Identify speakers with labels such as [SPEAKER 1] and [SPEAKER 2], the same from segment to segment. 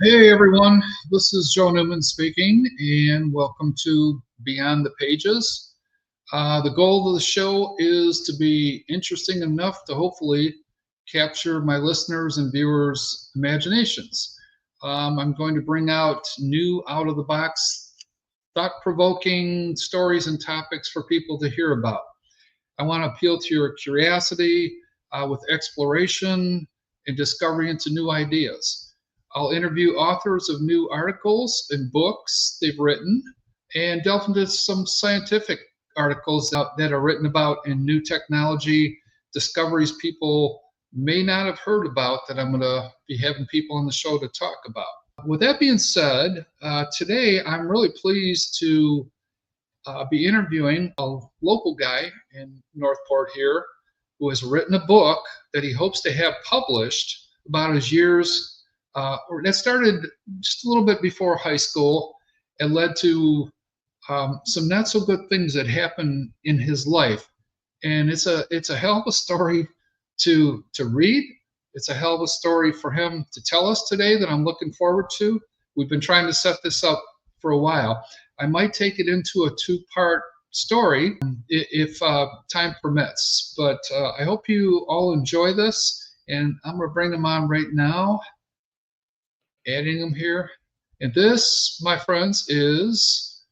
[SPEAKER 1] Hey everyone, this is Joe Newman speaking, and welcome to Beyond the Pages. The goal of the show is to be interesting enough to hopefully capture my listeners' and viewers' imaginations. I'm going to bring out new, out of the box, thought provoking stories and topics for people to hear about. I want to appeal to your curiosity with exploration and discovery into new ideas. I'll interview authors of new articles and books they've written and delve into some scientific articles that are written about in new technology, discoveries people may not have heard about that I'm going to be having people on the show to talk about. With that being said, today I'm really pleased to be interviewing a local guy in Northport here who has written a book that he hopes to have published about his years. That started just a little bit before high school and led to some not so good things that happened in his life. And it's a hell of a story to read. It's a hell of a story for him to tell us today that I'm looking forward to. We've been trying to set this up for a while. I might take it into a two-part story if time permits. But I hope you all enjoy this, and I'm going to bring them on right now, adding them here. And this, my friends, is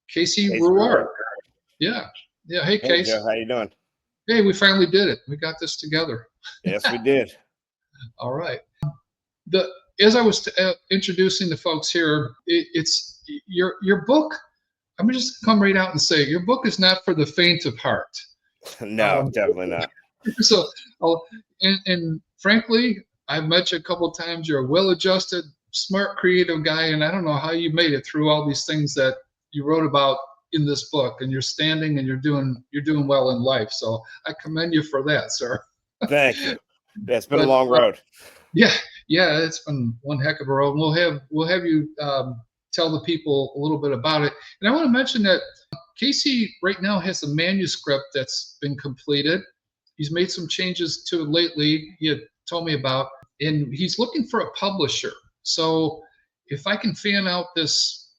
[SPEAKER 1] Casey
[SPEAKER 2] Casey
[SPEAKER 1] Ruark.
[SPEAKER 2] Ruark.
[SPEAKER 1] Yeah, yeah. Hey,
[SPEAKER 2] Hey
[SPEAKER 1] Case.
[SPEAKER 2] Joe, how you doing?
[SPEAKER 1] Hey, we finally did it. We got this together.
[SPEAKER 2] Yes, we did.
[SPEAKER 1] All right. The As I was introducing the folks here, it's your book. I'm just come right out and say your book is not for the faint of heart.
[SPEAKER 2] No,
[SPEAKER 1] Um,
[SPEAKER 2] definitely not.
[SPEAKER 1] so, and frankly, I've met you a couple of times. You're a well-adjusted, smart, creative guy, and I don't know how you made it through all these things that you wrote about in this book. And you're standing and you're doing well in life. So I commend you for that, sir.
[SPEAKER 2] Thank you. Yeah, it's been a
[SPEAKER 1] But
[SPEAKER 2] long road.
[SPEAKER 1] yeah, yeah, it's been one heck of a road. We'll have you tell the people a little bit about it. And I want to mention that Casey right now has a manuscript that's been completed. He's made some changes to it lately. He had told me about, and he's looking for a publisher. So if I can fan out this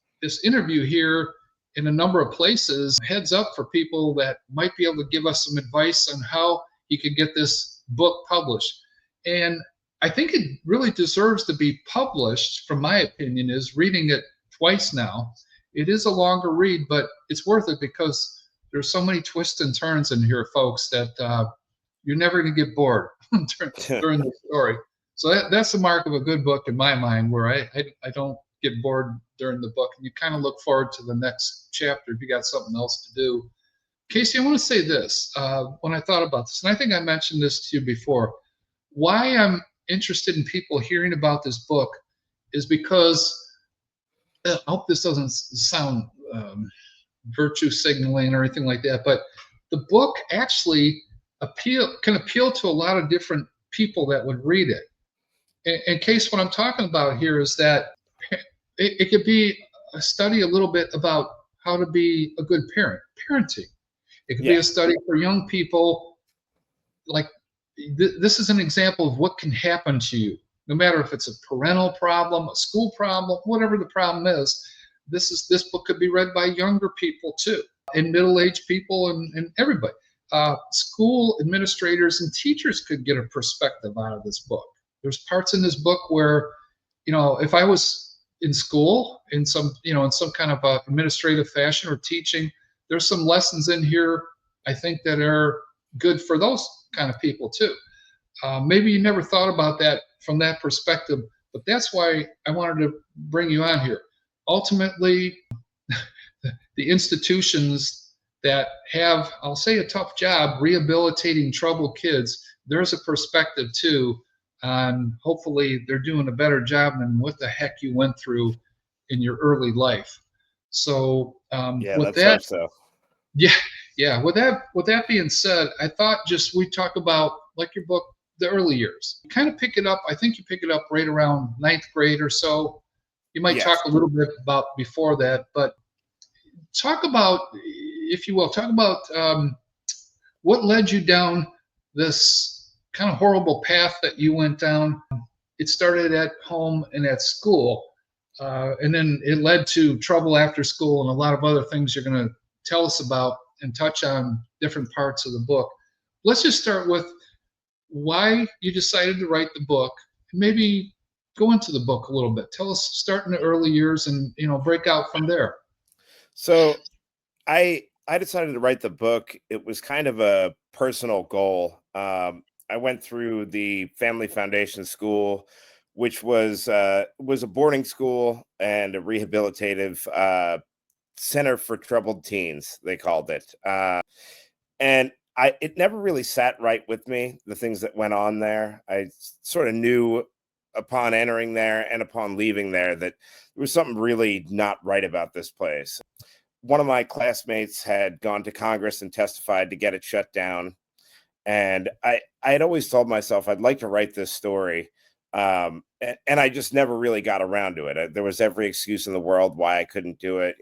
[SPEAKER 1] interview here in a number of places, heads up for people that might be able to give us some advice on how he could get this book published. And I think it really deserves to be published, from my opinion, is reading it twice now. It is a longer read, but it's worth it because there's so many twists and turns in here, folks, that you're never going to get bored during the story. So that's the mark of a good book in my mind, where I don't get bored during the book, and you kind of look forward to the next chapter if you got something else to do. Casey, I want to say this. When I thought about this, and I think I mentioned this to you before, why I'm interested in people hearing about this book is because I hope this doesn't sound virtue signaling or anything like that, but the book actually can appeal to a lot of different people that would read it. In case, what I'm talking about here is that it could be a study a little bit about how to be a good parenting. It could be
[SPEAKER 2] Yeah,
[SPEAKER 1] a study for young people. Like, this is an example of what can happen to you, no matter if it's a parental problem, a school problem, whatever the problem is. This book could be read by younger people too, and middle-aged people, and everybody. School administrators and teachers could get a perspective out of this book. There's parts in this book where, if I was in school in some kind of administrative fashion or teaching, there's some lessons in here I think that are good for those kind of people too. Maybe you never thought about that from that perspective, but that's why I wanted to bring you on here. Ultimately, the institutions that have, I'll say, a tough job rehabilitating troubled kids, there's a perspective too on, hopefully they're doing a better job than what the heck you went through in your early life. So
[SPEAKER 2] yeah,
[SPEAKER 1] with
[SPEAKER 2] let's
[SPEAKER 1] that,
[SPEAKER 2] hope so.
[SPEAKER 1] yeah, yeah. With that being said, I thought just we talk about, like, your book, the early years. You kind of pick it up. I think you pick it up right around ninth grade or so. You might talk
[SPEAKER 2] Yes.
[SPEAKER 1] a little bit about before that, but talk about, if you will, talk about what led you down this kind of horrible path that you went down, it started at home and at school. And then it led to trouble after school and a lot of other things you're going to tell us about and touch on different parts of the book. Let's just start with why you decided to write the book, and maybe go into the book a little bit. Tell us, start in the early years and, break out from there.
[SPEAKER 2] So I decided to write the book. It was kind of a personal goal. I went through the Family Foundation School, which was a boarding school and a rehabilitative center for troubled teens, they called it. And it never really sat right with me, the things that went on there. I sort of knew upon entering there and upon leaving there that there was something really not right about this place. One of my classmates had gone to Congress and testified to get it shut down. And I had always told myself I'd like to write this story. And I just never really got around to it. There was every excuse in the world why I couldn't do it.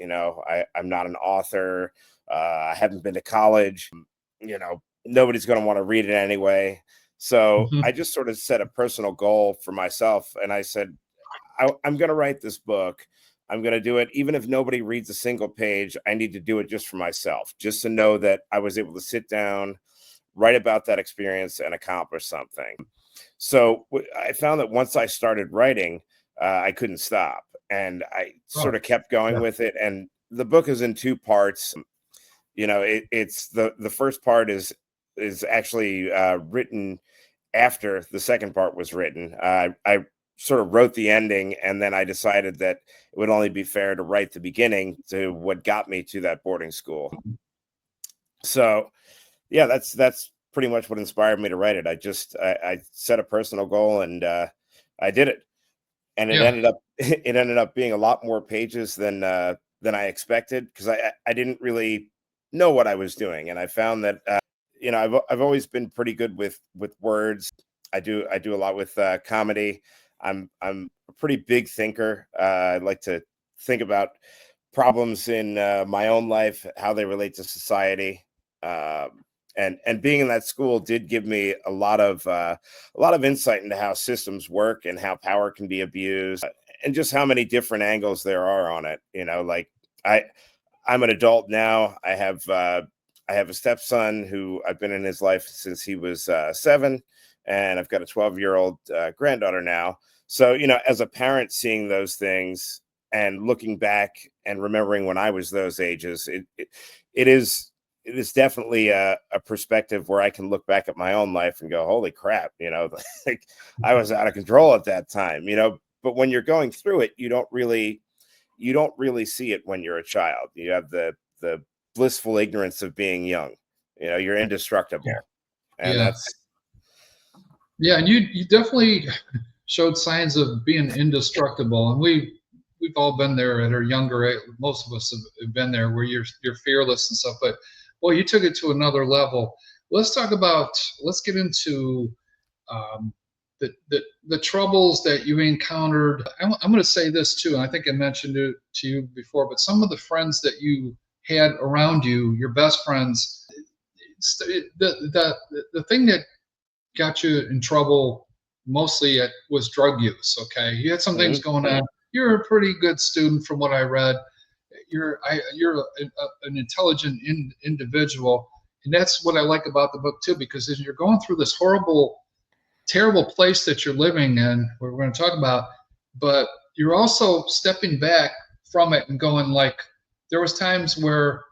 [SPEAKER 2] I'm not an author. I haven't been to college. Nobody's going to want to read it anyway. So
[SPEAKER 1] Mhm.
[SPEAKER 2] I just sort of set a personal goal for myself. And I said, I'm going to write this book. I'm going to do it. Even if nobody reads a single page, I need to do it just for myself, just to know that I was able to sit down, write about that experience and accomplish something. So I found that once I started writing, I couldn't stop, and I
[SPEAKER 1] Oh,
[SPEAKER 2] sort of kept going
[SPEAKER 1] yeah.
[SPEAKER 2] with it. And the book is in two parts. It's the first part is actually written after the second part was written. I sort of wrote the ending, and then I decided that it would only be fair to write the beginning to what got me to that boarding school. So yeah, that's pretty much what inspired me to write it. I set a personal goal, and I did it, and it
[SPEAKER 1] Yeah.
[SPEAKER 2] ended up it ended up being a lot more pages than I expected, because I didn't really know what I was doing, and I found that I've always been pretty good with words. I do a lot with comedy. I'm a pretty big thinker. I like to think about problems in my own life, how they relate to society. And being in that school did give me a lot of insight into how systems work and how power can be abused, and just how many different angles there are on it. Like I I'm an adult now. I have a stepson who I've been in his life since he was 7, and I've got a 12-year-old granddaughter now. So, as a parent, seeing those things and looking back and remembering when I was those ages, it is definitely a perspective where I can look back at my own life and go, "Holy crap!" Like I was out of control at that time. But when you're going through it, you don't really see it when you're a child. You have the blissful ignorance of being young. You're
[SPEAKER 1] Yeah.
[SPEAKER 2] indestructible, and
[SPEAKER 1] Yeah.
[SPEAKER 2] that's
[SPEAKER 1] Yeah. And you definitely showed signs of being indestructible. And we've all been there at our younger age. Most of us have been there where you're fearless and stuff. But well, you took it to another level. Let's talk about. Let's get into um, the troubles that you encountered. I'm going to say this too, and I think I mentioned it to you before. But some of the friends that you had around you, your best friends, the thing that got you in trouble mostly was drug use. Okay, you had some things
[SPEAKER 2] Mhm.
[SPEAKER 1] going on. You're a pretty good student from what I read. You're an intelligent individual, and that's what I like about the book too. Because as you're going through this horrible, terrible place that you're living in, we're going to talk about, but you're also stepping back from it and going like, there was times where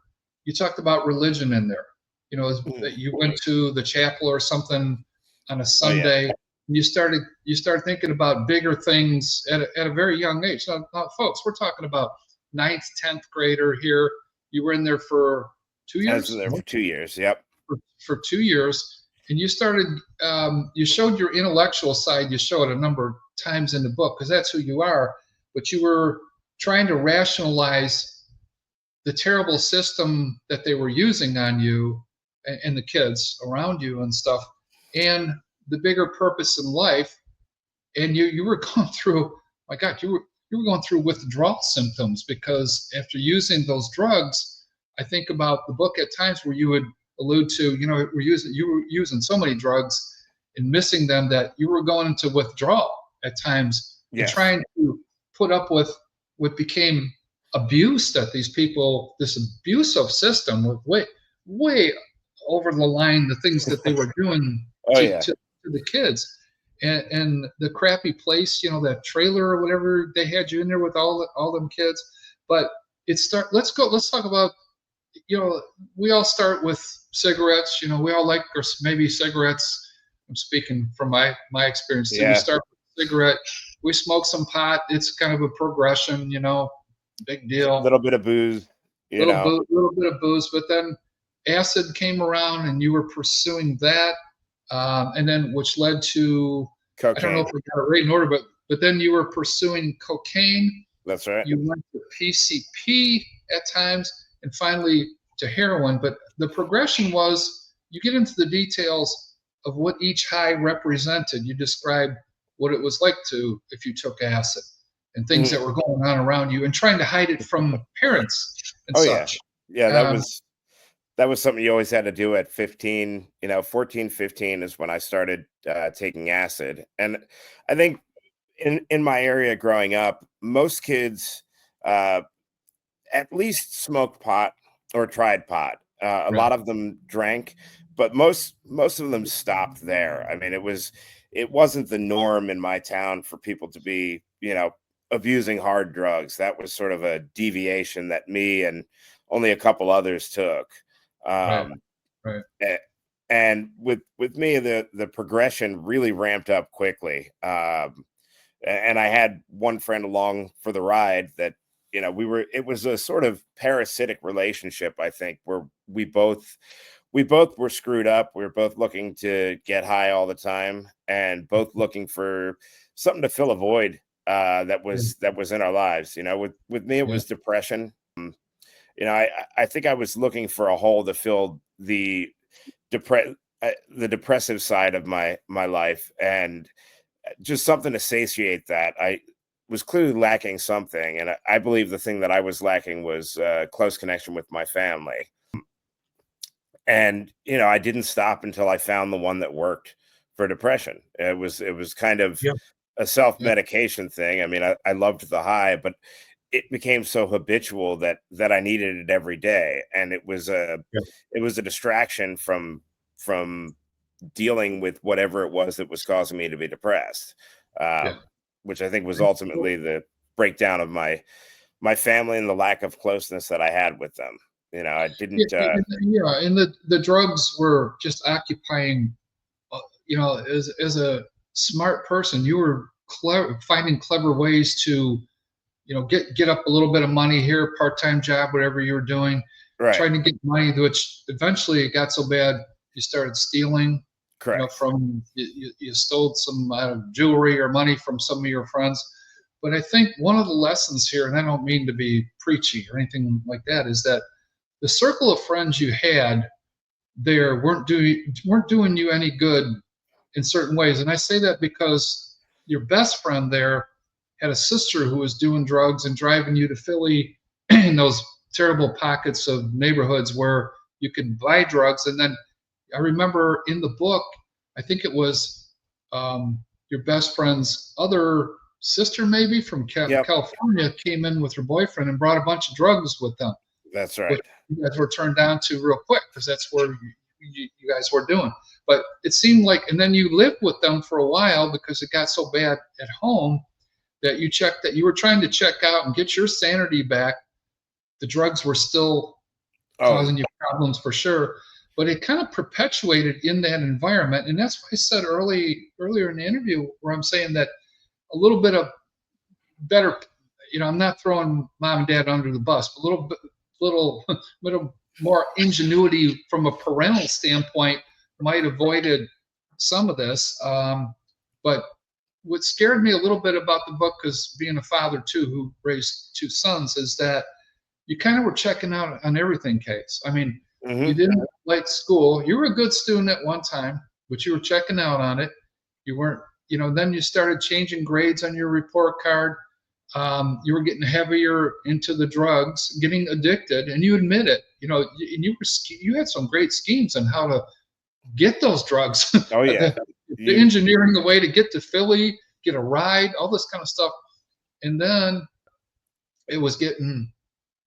[SPEAKER 1] you talked about religion in there.
[SPEAKER 2] Mhm.
[SPEAKER 1] That you went to the chapel or something on a
[SPEAKER 2] Oh yeah.
[SPEAKER 1] Sunday, and you start thinking about bigger things at a very young age. Now, folks, we're talking about ninth, 10th grader here. You were in there for two
[SPEAKER 2] I was in
[SPEAKER 1] years
[SPEAKER 2] there for 2 years. Yep.
[SPEAKER 1] for 2 years, and you started. You showed your intellectual side. You show it a number of times in the book because that's who you are. But you were trying to rationalize the terrible system that they were using on you and the kids around you and stuff, and the bigger purpose in life. And you were going through. My God, you were going through withdrawal symptoms because after using those drugs, I think about the book at times where you would allude to, you were using so many drugs and missing them that you were going into withdrawal at times, and
[SPEAKER 2] Yes.
[SPEAKER 1] trying to put up with what became abuse that these people, this abusive system, with way over the line, the things that they were doing
[SPEAKER 2] Oh
[SPEAKER 1] to,
[SPEAKER 2] yeah.
[SPEAKER 1] to the kids. And the crappy place, that trailer or whatever, they had you in there with all them kids. But let's talk about, we all start with cigarettes. We all like, or maybe cigarettes. I'm speaking from my experience too. We
[SPEAKER 2] Yeah.
[SPEAKER 1] start with cigarette, we smoke some pot. It's kind of a progression, big
[SPEAKER 2] A
[SPEAKER 1] deal.
[SPEAKER 2] little bit of booze, you know.
[SPEAKER 1] Little bit of booze, but then acid came around, and you were pursuing that, and then which led to, I don't know
[SPEAKER 2] Cocaine.
[SPEAKER 1] if we got it right in order, but then you were pursuing cocaine.
[SPEAKER 2] That's right.
[SPEAKER 1] You went to PCP at times, and finally to heroin. But the progression was, you get into the details of what each high represented. You described what it was like to, if you took acid, and things that
[SPEAKER 2] Mhm.
[SPEAKER 1] were going on around you, and trying to hide it from parents and
[SPEAKER 2] Oh yeah.
[SPEAKER 1] such.
[SPEAKER 2] Yeah,
[SPEAKER 1] Um,
[SPEAKER 2] that was something you always had to do at 15, 14, 15 is when I started taking acid. And I think in my area growing up, most kids uh, at least smoked pot or tried pot. A
[SPEAKER 1] right,
[SPEAKER 2] lot of them drank, but most of them stopped there. I mean, it wasn't the norm in my town for people to be, abusing hard drugs. That was sort of a deviation that me and only a couple others took.
[SPEAKER 1] right,
[SPEAKER 2] Um,
[SPEAKER 1] right.
[SPEAKER 2] a- and with me, the progression really ramped up quickly. And I had one friend along for the ride that, it was a sort of parasitic relationship, I think, where we both were screwed up. We were both looking to get high all the time, and both looking for something to fill a void
[SPEAKER 1] Yeah,
[SPEAKER 2] that was in our lives. With me it
[SPEAKER 1] yeah,
[SPEAKER 2] was depression. I think I was looking for a hole to fill the depressive side of my life, and just something to satiate that. I was clearly lacking something, and I believe the thing that I was lacking was close connection with my family. And I didn't stop until I found the one that worked for depression. It was kind of
[SPEAKER 1] yeah,
[SPEAKER 2] a
[SPEAKER 1] yeah,
[SPEAKER 2] self-medication thing. I mean, I loved the high, but it became so habitual that I needed it every day, and
[SPEAKER 1] yeah,
[SPEAKER 2] it was a distraction from dealing with whatever it was that was causing me to be depressed,
[SPEAKER 1] yeah.
[SPEAKER 2] which I think was ultimately the breakdown of my family and the lack of closeness that I had with them. I
[SPEAKER 1] Yeah,
[SPEAKER 2] didn't.
[SPEAKER 1] and the drugs were just occupying. As a smart person, you were finding clever ways to, get up a little bit of money here, part-time job, whatever you were doing,
[SPEAKER 2] Right.
[SPEAKER 1] trying to get money, which eventually it got so bad you started stealing.
[SPEAKER 2] Correct.
[SPEAKER 1] From you stole some jewelry or money from some of your friends. But I think one of the lessons here, and I don't mean to be preachy or anything like that, is that the circle of friends you had there weren't doing you any good in certain ways. And I say that because your best friend there had a sister who was doing drugs and driving you to Philly in those terrible pockets of neighborhoods where you could buy drugs. And then I remember in the book, I think it was your best friend's other sister, maybe from
[SPEAKER 2] Yep.
[SPEAKER 1] California, came in with her boyfriend and brought a bunch of drugs with them,
[SPEAKER 2] That's
[SPEAKER 1] which
[SPEAKER 2] right.
[SPEAKER 1] you guys were turned down to real quick because that's where you guys were doing. But it seemed like, and then you lived with them for a while because it got so bad at home that you were trying to check out and get your sanity back. The drugs were still
[SPEAKER 2] Oh,
[SPEAKER 1] causing you problems for sure, but it kind of perpetuated in that environment. And that's why I said earlier in the interview where I'm saying that a little bit of better, I'm not throwing mom and dad under the bus, but little little more ingenuity from a parental standpoint might have avoided some of this. But what scared me a little bit about the book, because being a father too, who raised two sons, is that you kind of were checking out on everything, Case. I mean, you
[SPEAKER 2] hmm
[SPEAKER 1] didn't like school. You were a good student at one time, but you were checking out on it. You weren't, then you started changing grades on your report card. You were getting heavier into the drugs, getting addicted, and you admit it. And you had some great schemes on how to get those drugs.
[SPEAKER 2] Oh yeah.
[SPEAKER 1] The
[SPEAKER 2] You
[SPEAKER 1] engineering the way to get to Philly, get a ride, all this kind of stuff. And then it was getting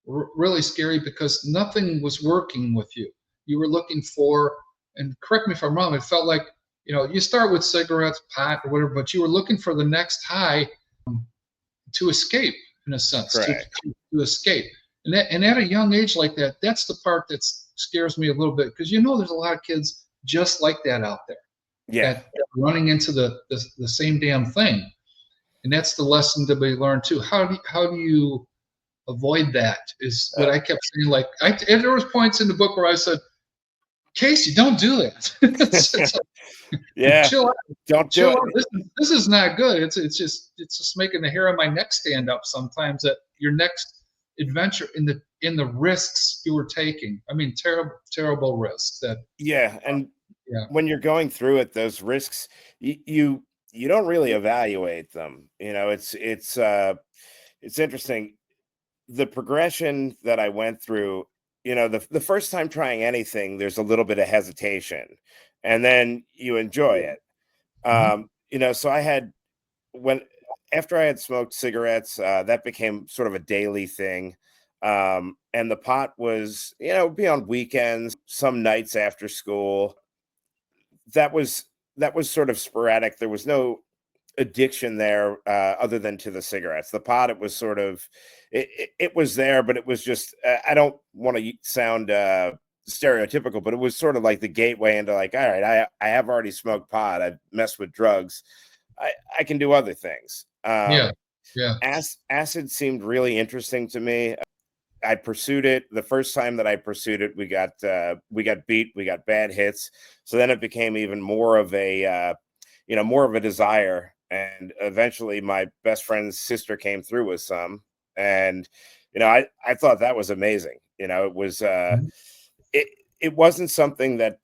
[SPEAKER 1] really scary because nothing was working with you. You were looking for, and correct me if I'm wrong, it felt like, you start with cigarettes, pot, or whatever, but you were looking for the next high to escape, in a sense,
[SPEAKER 2] Correct.
[SPEAKER 1] to escape. And at a young age like that, that's the part that scares me a little bit, because there's a lot of kids just like that out there
[SPEAKER 2] Yeah.
[SPEAKER 1] that are running into the same damn thing. And that's the lesson to be learned too. How do you avoid that? Is what I kept saying. Like, and there was points in the book where I said, Casey, don't do that. it's like,
[SPEAKER 2] Yeah.
[SPEAKER 1] chill out.
[SPEAKER 2] Don't do
[SPEAKER 1] Chill
[SPEAKER 2] it.
[SPEAKER 1] out. This is not good. It's just making the hair on my neck stand up sometimes at your next adventure in the risks you were taking. I mean, terrible risks that.
[SPEAKER 2] Yeah. And
[SPEAKER 1] Yeah.
[SPEAKER 2] when you're going through it, those risks, you don't really evaluate them. It's interesting. The progression that I went through, the first time trying anything, there's a little bit of hesitation, and then you enjoy it.
[SPEAKER 1] Mhm.
[SPEAKER 2] So I had when after I had smoked cigarettes, that became sort of a daily thing. And the pot was, it'd be on weekends, some nights after school. That was that was sort of sporadic. There was no addiction there, other than to the cigarettes. The pot, it was sort of it was there, but it was just I don't want to sound stereotypical, but it was sort of like the gateway into, like, all right, I have already smoked pot, I've messed with drugs, I can do other things.
[SPEAKER 1] Yeah. Yeah.
[SPEAKER 2] Acid seemed really interesting to me. I pursued it. The first time that I pursued it, we got beat, we got bad hits. So then it became even more of a more of a desire. And eventually my best friend's sister came through with some. And I thought that was amazing. It was
[SPEAKER 1] Mhm.
[SPEAKER 2] it wasn't something that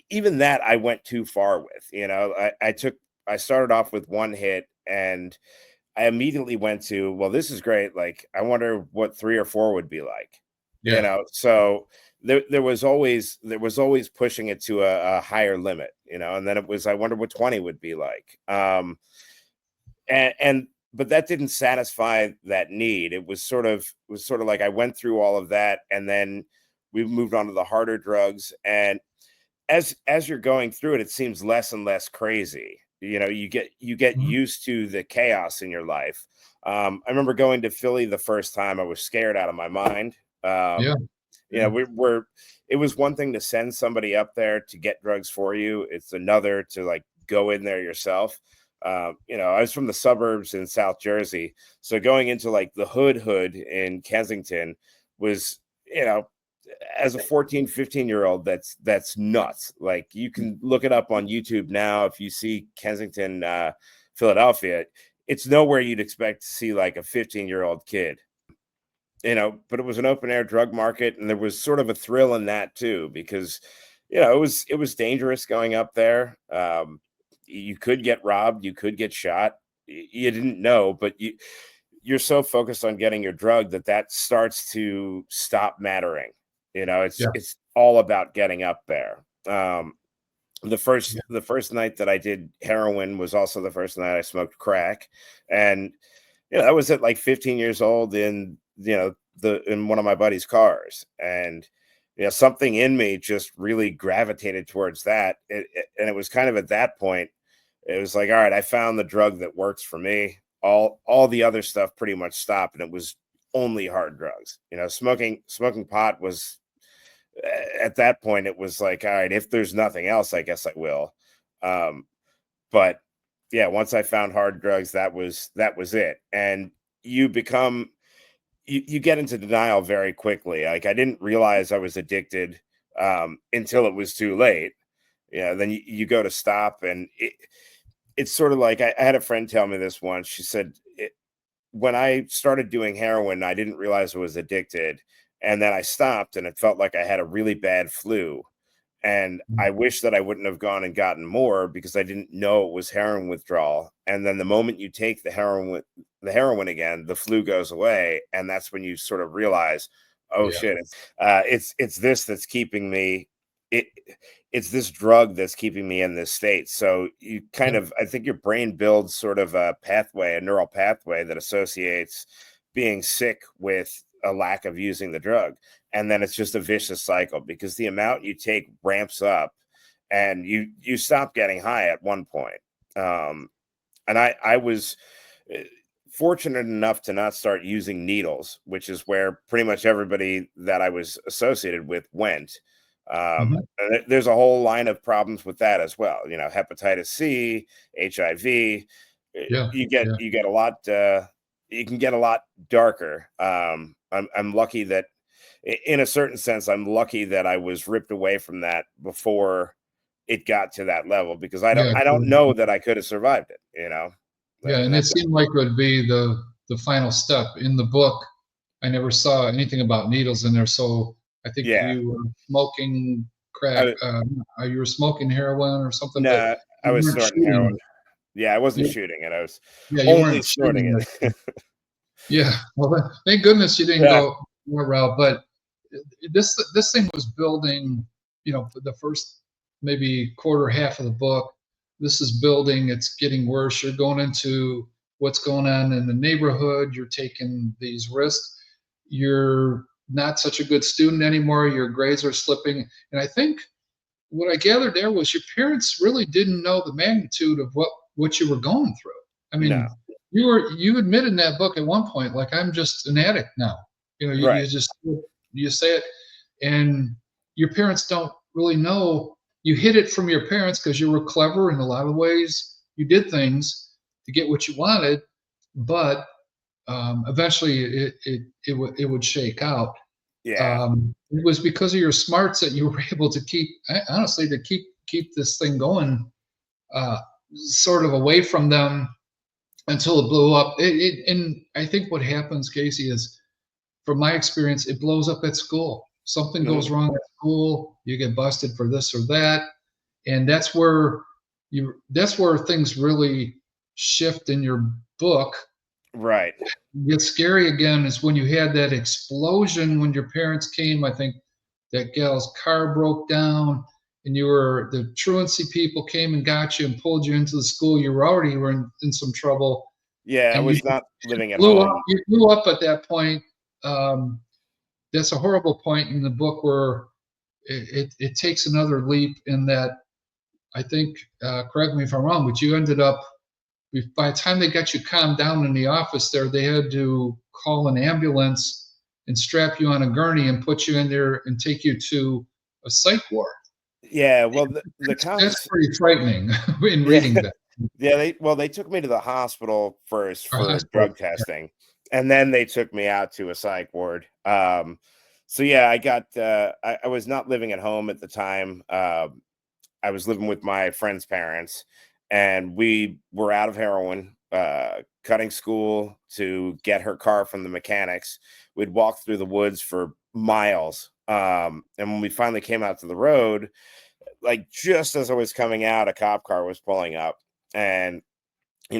[SPEAKER 2] even that I went too far with. I started off with one hit, and I immediately went to, well, this is great. Like, I wonder what 3 or 4 would be like.
[SPEAKER 1] Yeah.
[SPEAKER 2] So there was always pushing it to a higher limit, and then it was, I wonder what 20 would be like. And but that didn't satisfy that need. It was sort of like I went through all of that, and then we moved on to the harder drugs. And as you're going through it, it seems less and less crazy. You get
[SPEAKER 1] Mhm.
[SPEAKER 2] used to the chaos in your life. I remember going to Philly the first time. I was scared out of my mind.
[SPEAKER 1] Yeah. Yeah.
[SPEAKER 2] We're it was one thing to send somebody up there to get drugs for you. It's another to, like, go in there yourself. I was from the suburbs in South Jersey, so going into, like, the hood in Kensington was, you know, as a 14, 15-year-old, that's nuts. Like, you can look it up on YouTube now. If you see Kensington, Philadelphia, it's nowhere you'd expect to see, like, a 15-year-old kid. But it was an open air drug market, and there was sort of a thrill in that too, because it was dangerous going up there. You could get robbed, you could get shot. You didn't know, but you're so focused on getting your drug that starts to stop mattering.
[SPEAKER 1] Yeah.
[SPEAKER 2] It's all about getting up there. The
[SPEAKER 1] Yeah.
[SPEAKER 2] first the first night that I did heroin was also the first night I smoked crack. And I was at, like, 15 years old, in one of my buddy's cars. And something in me just really gravitated towards that. And it was kind of at that point, it was like, all right, I found the drug that works for me. All the other stuff pretty much stopped, and it was only hard drugs. Smoking pot was, at that point, it was like, all right, if there's nothing else, I guess I will. Um, but yeah, once I found hard drugs, that was it. And you become you get into denial very quickly. Like, I didn't realize I was addicted, until it was too late. Then you go to stop, and it's sort of like, I had a friend tell me this once. She said, when I started doing heroin, I didn't realize I was addicted. And then I stopped, and it felt like I had a really bad flu. And
[SPEAKER 1] Mhm.
[SPEAKER 2] I wish that I wouldn't have gone and gotten more, because I didn't know it was heroin withdrawal. And then the moment you take the heroin again, the flu goes away, and that's when you sort of realize, oh
[SPEAKER 1] Yeah.
[SPEAKER 2] shit, it's this that's keeping me it it's this drug that's keeping me in this state. So you kind
[SPEAKER 1] Yep.
[SPEAKER 2] of, I think your brain builds sort of a pathway, a neural pathway that associates being sick with a lack of using the drug. And then it's just a vicious cycle because the amount you take ramps up and you stop getting high at one point. Um, and I was uh, fortunate enough to not start using needles, which is where pretty much everybody that I was associated with went.
[SPEAKER 1] Mhm.
[SPEAKER 2] And there's a whole line of problems with that as well. You know, hepatitis C, HIV.
[SPEAKER 1] Yeah. Yeah.
[SPEAKER 2] You get a lot. You can get a lot darker. I'm lucky that, in a certain sense, I'm lucky that I was ripped away from that before it got to that level, because
[SPEAKER 1] Yeah.
[SPEAKER 2] I don't know that I could have survived it, you know?
[SPEAKER 1] Yeah,
[SPEAKER 2] And
[SPEAKER 1] and it
[SPEAKER 2] that's
[SPEAKER 1] seemed like it would be the final step. In the book, I never saw anything about needles in there, so I think
[SPEAKER 2] yeah.
[SPEAKER 1] you were smoking crack,
[SPEAKER 2] I
[SPEAKER 1] you were smoking heroin or something, but
[SPEAKER 2] No, I
[SPEAKER 1] you
[SPEAKER 2] was
[SPEAKER 1] weren't
[SPEAKER 2] snorting heroin.
[SPEAKER 1] shooting.
[SPEAKER 2] Yeah, I wasn't
[SPEAKER 1] You
[SPEAKER 2] shooting it, I was
[SPEAKER 1] yeah, you
[SPEAKER 2] only
[SPEAKER 1] weren't
[SPEAKER 2] snorting
[SPEAKER 1] shooting
[SPEAKER 2] it.
[SPEAKER 1] it. Yeah, well, thank goodness you didn't
[SPEAKER 2] Yeah,
[SPEAKER 1] go more route, but this thing was building, for the first maybe quarter half of the book. This is building, it's getting worse. You're going into what's going on in the neighborhood. You're taking these risks. You're not such a good student anymore. Your grades are slipping. And I think what I gathered there was your parents really didn't know the magnitude of what you were going through. I
[SPEAKER 2] no,
[SPEAKER 1] mean, you admit in that book at one point, like, I'm just an addict now.
[SPEAKER 2] right.
[SPEAKER 1] You say it, and your parents don't really know. You hid it from your parents because you were clever in a lot of ways. You did things to get what you wanted, but eventually it would shake out.
[SPEAKER 2] Yeah,
[SPEAKER 1] It was because of your smarts that you were able to honestly, to keep this thing going, uh, sort of away from them until it blew up. And I think what happens, Casey, is, from my experience, it blows up at school. Something
[SPEAKER 2] mhm,
[SPEAKER 1] goes wrong at school, you get busted for this or that, and that's where things really shift in your book.
[SPEAKER 2] right.
[SPEAKER 1] Gets scary again is when you had that explosion when your parents came. I think that gal's car broke down, and the truancy people came and got you and pulled you into the school. You were in some trouble,
[SPEAKER 2] Yeah, I
[SPEAKER 1] and
[SPEAKER 2] was not living at
[SPEAKER 1] blew up.
[SPEAKER 2] home.
[SPEAKER 1] You blew up at that point. Um, that's a horrible point in the book where it takes another leap in that. I think, correct me if I'm wrong, but you ended up, by the time they got you calmed down in the office there, they had to call an ambulance and strap you on a gurney and put you in there and take you to a psych ward.
[SPEAKER 2] Yeah, well, the
[SPEAKER 1] That's
[SPEAKER 2] convers
[SPEAKER 1] pretty frightening in
[SPEAKER 2] yeah.
[SPEAKER 1] reading that.
[SPEAKER 2] Yeah, they took me to the hospital first
[SPEAKER 1] Or
[SPEAKER 2] for
[SPEAKER 1] hospital.
[SPEAKER 2] drug testing, and then they took me out to a psych ward. So yeah, I was not living at home at the time. I was living with my friend's parents, and we were out of heroin, cutting school to get her car from the mechanics. We'd walk through the woods for miles. And when we finally came out to the road, like just as I was coming out, a cop car was pulling up. And,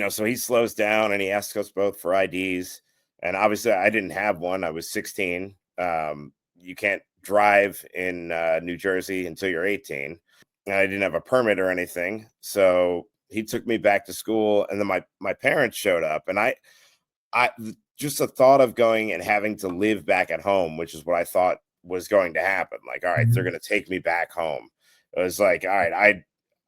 [SPEAKER 2] so he slows down and he asks us both for IDs. And obviously, I didn't have one. I was 16. You can't drive in New Jersey until you're 18. And I didn't have a permit or anything. So he took me back to school. And then my parents showed up. And just the thought of going and having to live back at home, which is what I thought was going to happen. Like, all right, they're
[SPEAKER 1] Mhm.
[SPEAKER 2] going to take me back home. It was like, all right,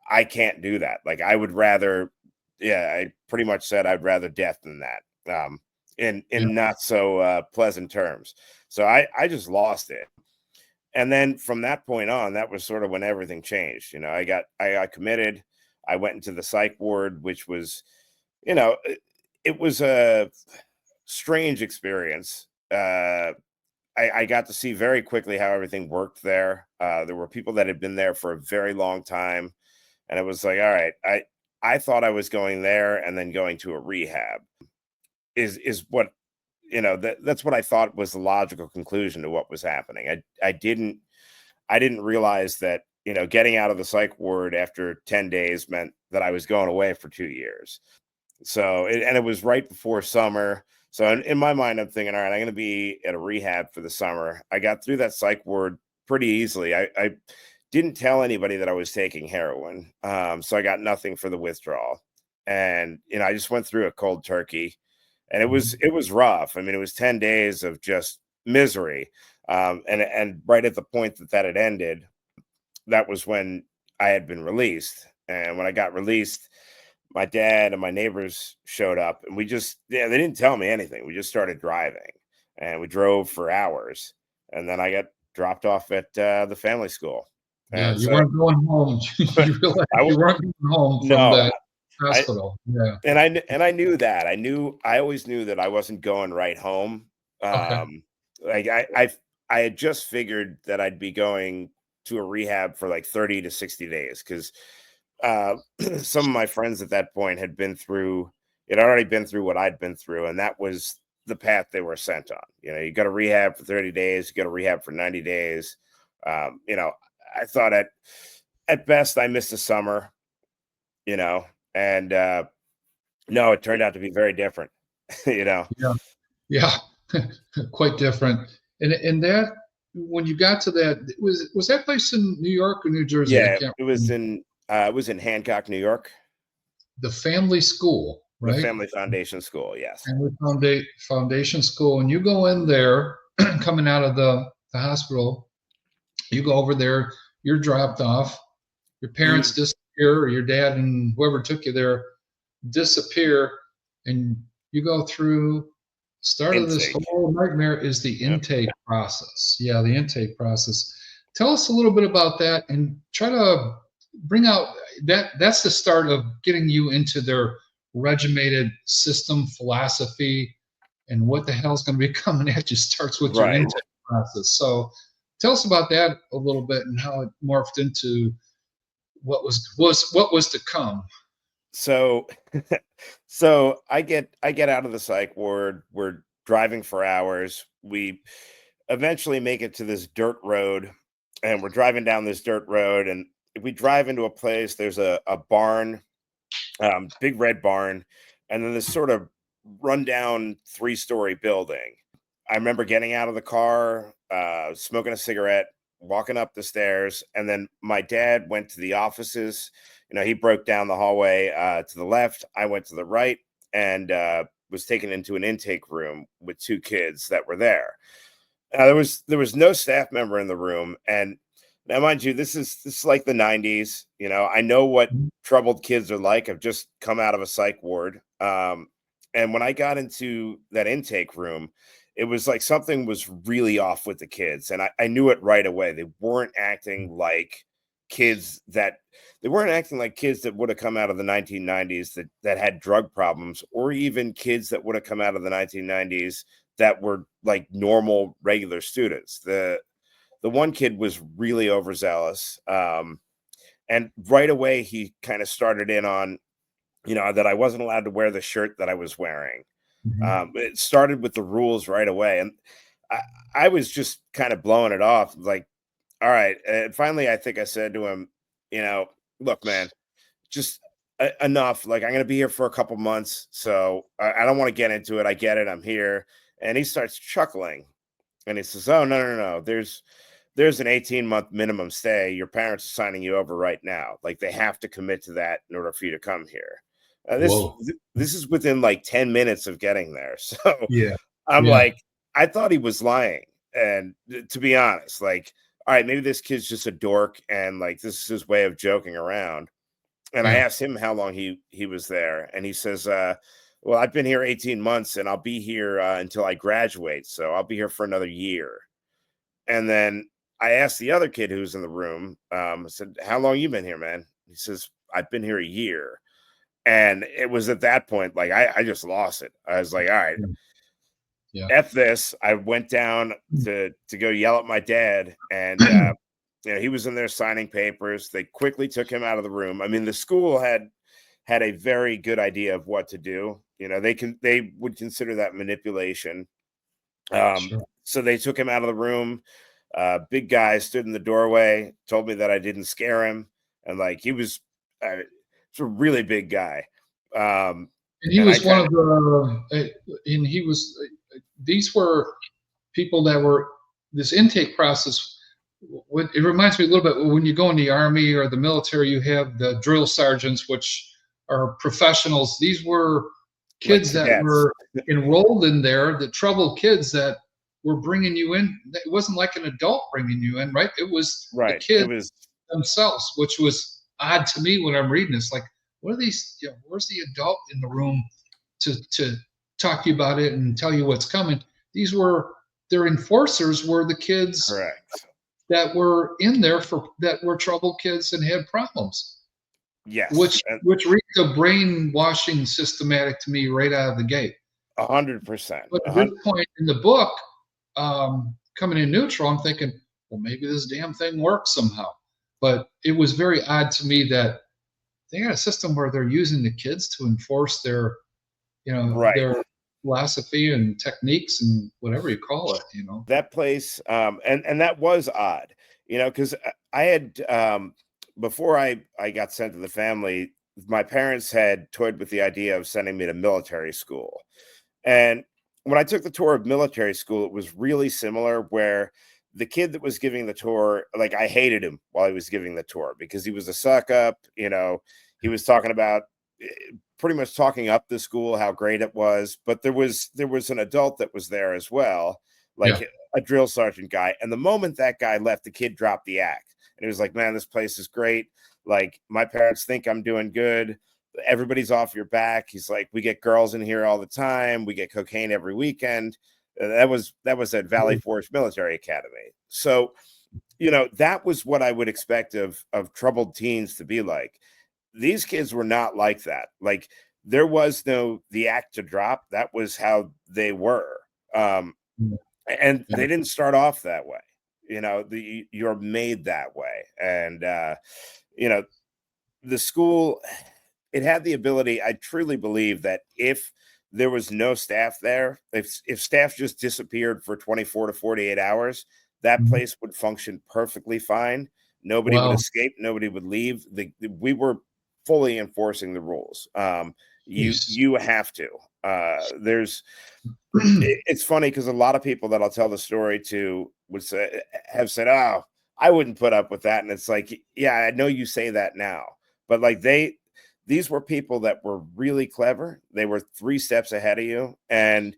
[SPEAKER 2] I can't do that. Like, I would rather, yeah, I pretty much said I'd rather death than that.
[SPEAKER 1] Yeah.
[SPEAKER 2] In not so pleasant terms. So I just lost it. And then from that point on, that was sort of when everything changed. I got committed. I went into the psych ward, which was, it was a strange experience. I got to see very quickly how everything worked there. There were people that had been there for a very long time, and it was like, all right, I thought I was going there and then going to a rehab is what that's what I thought was the logical conclusion to what was happening. I didn't realize that getting out of the psych ward after 10 days meant that I was going away for 2 years. So it was right before summer. So in my mind, I'm thinking, all right, I'm going to be at a rehab for the summer. I got through that psych ward pretty easily. I didn't tell anybody that I was taking heroin. So I got nothing for the withdrawal. And, I just went through a cold turkey, and
[SPEAKER 1] Mhm.
[SPEAKER 2] it was rough. I mean, it was 10 days of just misery. And right at the point that had ended, that was when I had been released. And when I got released, my dad and my neighbors showed up, and they didn't tell me anything. We just started driving, and we drove for hours. And then I got dropped off at the family school.
[SPEAKER 1] Yeah,
[SPEAKER 2] And
[SPEAKER 1] you
[SPEAKER 2] so
[SPEAKER 1] weren't going home. You realized
[SPEAKER 2] I,
[SPEAKER 1] you weren't going home from
[SPEAKER 2] no,
[SPEAKER 1] that
[SPEAKER 2] I
[SPEAKER 1] hospital. Yeah.
[SPEAKER 2] and I knew that. I always knew that I wasn't going right home.
[SPEAKER 1] Okay.
[SPEAKER 2] Like I had just figured that I'd be going to a rehab for like 30 to 60 days, because uh some of my friends at that point had already been through what I'd been through, and that was the path they were sent on. You go to rehab for 30 days, you go to rehab for 90 days. Um, you know, I thought at best I missed a summer, you know, and no, it turned out to be very different. you know.
[SPEAKER 1] Yeah. Yeah. Quite different. And that when you got to that, was that place in New York or New Jersey? I
[SPEAKER 2] Yeah,
[SPEAKER 1] can't remember.
[SPEAKER 2] it was in Hancock, New York,
[SPEAKER 1] The family school,
[SPEAKER 2] the
[SPEAKER 1] right?
[SPEAKER 2] Family Foundation School. Yes.
[SPEAKER 1] Family Foundation School, and you go in there coming out of the hospital. You go over there. You're dropped off. Your parents
[SPEAKER 2] Mhm.
[SPEAKER 1] disappear, or your dad and whoever took you there disappear, and you go through. Start of this
[SPEAKER 2] Intake.
[SPEAKER 1] whole nightmare is the
[SPEAKER 2] Yep.
[SPEAKER 1] intake process. Yeah, the intake process. Tell us a little bit about that, and try to bring out that. That's the start of getting you into their regimented system philosophy, and what the hell's going to be coming at you starts with your
[SPEAKER 2] Right.
[SPEAKER 1] intake process. So tell us about that a little bit, and how it morphed into what was to come.
[SPEAKER 2] So so I get out of the psych ward. We're driving for hours. We eventually make it to this dirt road, and we're driving down this dirt road, and we drive into a place. There's a barn, big red barn, and then this sort of rundown 3-story building. I remember getting out of the car, smoking a cigarette, walking up the stairs, and then my dad went to the offices. He broke down the hallway to the left. I went to the right, and was taken into an intake room with 2 kids that were there. There was no staff member in the room, and now, mind you, this is like the '90s. I know what troubled kids are like. I've just come out of a psych ward, and when I got into that intake room, it was like something was really off with the kids, and I knew it right away. Kids that they weren't acting like kids that would have come out of the 1990s that had drug problems, or even kids that would have come out of the 1990s that were like normal regular students. The one kid was really overzealous, and right away he kind of started in on that I wasn't allowed to wear the shirt that I was wearing.
[SPEAKER 1] Mhm.
[SPEAKER 2] It started with the rules right away, and I, I was just kind of blowing it off, like, all right. And finally, I think I said to him, you know, look, man, just enough. Like, I'm going to be here for a couple months, so I don't want to get into it. I get it. I'm here. And he starts chuckling, and he says, "Oh, no, no, no. There's an 18-month minimum stay. Your parents are signing you over right now. Like, they have to commit to that in order for you to come here." This
[SPEAKER 1] Whoa.
[SPEAKER 2] this is within like 10 minutes of getting there. So
[SPEAKER 1] Yeah.
[SPEAKER 2] I'm
[SPEAKER 1] Yeah.
[SPEAKER 2] like, I thought he was lying. And to be honest, like, all right, maybe this kid's just a dork, and like this is his way of joking around. And I
[SPEAKER 1] Yeah.
[SPEAKER 2] asked him how long he was there, and he says, "Well, I've been here 18 months, and I'll be here until I graduate, so I'll be here for another year." And then I asked the other kid who's in the room, I said, "How long you been here, man?" He says, "I've been here a year." And it was at that point, like I just lost it. I was like, "All right,
[SPEAKER 1] Yeah. Yeah.
[SPEAKER 2] F this." I went down to go yell at my dad, and he was in there signing papers. They quickly took him out of the room. I mean, the school had a very good idea of what to do. They would consider that manipulation.
[SPEAKER 1] Sure.
[SPEAKER 2] So they took him out of the room. Big guy stood in the doorway, told me that I didn't scare him, and like he's a really big guy. Um,
[SPEAKER 1] And he
[SPEAKER 2] and I
[SPEAKER 1] was one
[SPEAKER 2] kind
[SPEAKER 1] of
[SPEAKER 2] of
[SPEAKER 1] and he was, these were people that were, this intake process. it reminds me a little bit when you go in the army or the military, you have the drill sergeants, which are professionals. These were
[SPEAKER 2] Like
[SPEAKER 1] kids that
[SPEAKER 2] cadets.
[SPEAKER 1] were enrolled in there, the troubled kids that were bringing you in. It wasn't like an adult bringing you in, right? It was the
[SPEAKER 2] Right. It
[SPEAKER 1] kids
[SPEAKER 2] was
[SPEAKER 1] themselves, which was odd to me when I'm reading this. Like, what are these? Where's the adult in the room to talk to you about it and tell you what's coming? These were their enforcers were the kids
[SPEAKER 2] correct.
[SPEAKER 1] that were in there for that were troubled kids and had problems,
[SPEAKER 2] Yes.
[SPEAKER 1] which reads a brainwashing systematic to me right out of the gate.
[SPEAKER 2] 100%.
[SPEAKER 1] But at this point in the book, coming in neutral, I'm thinking, well, maybe this damn thing works somehow. But it was very odd to me that they got a system where they're using the kids to enforce their,
[SPEAKER 2] Right.
[SPEAKER 1] their philosophy and techniques and whatever you call it,
[SPEAKER 2] That place, and that was odd, because I had before I got sent to the family, my parents had toyed with the idea of sending me to military school. And when I took the tour of military school, it was really similar where the kid that was giving the tour, like I hated him while he was giving the tour because he was a suck up, he was talking about pretty much talking up the school, how great it was. But there was an adult that was there as well,
[SPEAKER 1] Yeah,
[SPEAKER 2] like a drill sergeant guy. And the moment that guy left, the kid dropped the act. And he was like, man, this place is great. Like my parents think I'm doing good. Everybody's off your back. He's like, we get girls in here all the time. We get cocaine every weekend. That was at Valley Forge Military Academy. So, that was what I would expect of troubled teens to be like. These kids were not like that. Like there was no the act to drop. That was how they were. Um, and
[SPEAKER 1] yeah,
[SPEAKER 2] they didn't start off that way. You're made that way. And you know, the school, it had the ability, I truly believe that if there was no staff there, if staff just disappeared for 24 to 48 hours, that
[SPEAKER 1] mhm.
[SPEAKER 2] place would function perfectly fine. Nobody would
[SPEAKER 1] Wow,
[SPEAKER 2] escape, nobody would leave. We were fully enforcing the rules. You
[SPEAKER 1] jeez.
[SPEAKER 2] you have to. There's it's funny because a lot of people that I'll tell the story to would say have said, "Oh, I wouldn't put up with that." And it's like, yeah, I know you say that now, but like these were people that were really clever. They were 3 steps ahead of you, and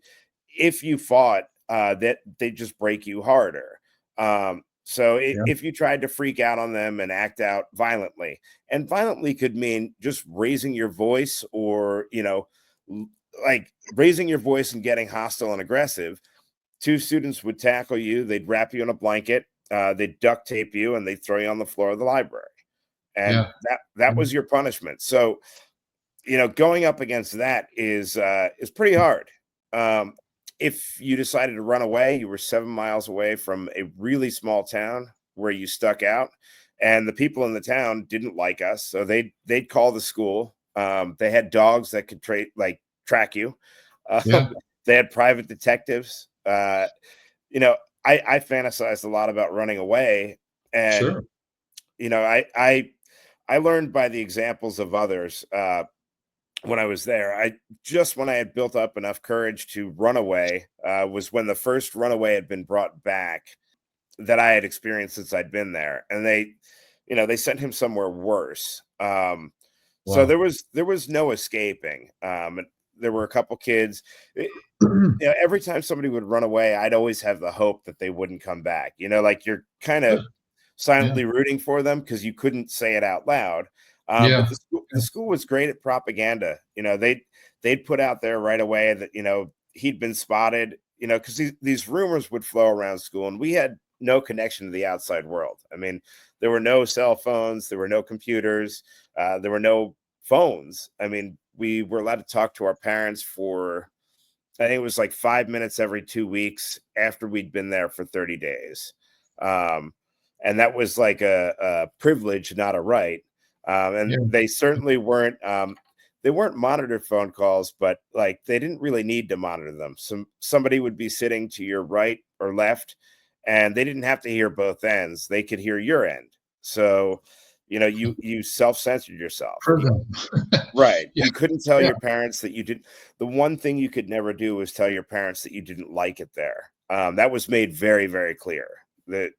[SPEAKER 2] if you fought, that they just break you harder. So
[SPEAKER 1] Yeah,
[SPEAKER 2] if you tried to freak out on them and act out violently, and violently could mean just raising your voice or like raising your voice and getting hostile and aggressive, 2 students would tackle you. They'd wrap you in a blanket. They'd duct tape you, and they'd throw you on the floor of the library. And
[SPEAKER 1] yeah,
[SPEAKER 2] that was your punishment. So going up against that is pretty hard. Um, if you decided to run away, you were 7 miles away from a really small town where you stuck out, and the people in the town didn't like us, so they'd call the school. They had dogs that could track you.
[SPEAKER 1] yeah,
[SPEAKER 2] They had private detectives. You know, I fantasized a lot about running away, and
[SPEAKER 1] sure.
[SPEAKER 2] I learned by the examples of others. When I was there, when I had built up enough courage to run away, was when the first runaway had been brought back that I had experienced since I'd been there, and they sent him somewhere worse. So
[SPEAKER 1] Wow.
[SPEAKER 2] there was no escaping. And there were a couple kids. Every time somebody would run away, I'd always have the hope that they wouldn't come back. Like you're kind
[SPEAKER 1] Good.
[SPEAKER 2] of
[SPEAKER 1] Yeah,
[SPEAKER 2] silently rooting for them because you couldn't say it out loud. But
[SPEAKER 1] yeah,
[SPEAKER 2] the school was great at propaganda. They'd put out there right away that he'd been spotted. Because these rumors would flow around school, and we had no connection to the outside world. I mean, there were no cell phones, there were no computers, there were no phones. I mean, we were allowed to talk to our parents for, I think it was like 5 minutes every 2 weeks after we'd been there for 30 days. Um, and that was like a privilege, not a right. And
[SPEAKER 1] yeah,
[SPEAKER 2] they certainly they weren't monitored phone calls, but like they didn't really need to monitor them. Somebody would be sitting to your right or left, and they didn't have to hear both ends. They could hear your end. So, you self-censored yourself.
[SPEAKER 1] prison.
[SPEAKER 2] Right.
[SPEAKER 1] Yeah,
[SPEAKER 2] You couldn't tell
[SPEAKER 1] yeah,
[SPEAKER 2] your parents that you did. The one thing you could never do was tell your parents that you didn't like it there. That was made very, very clear that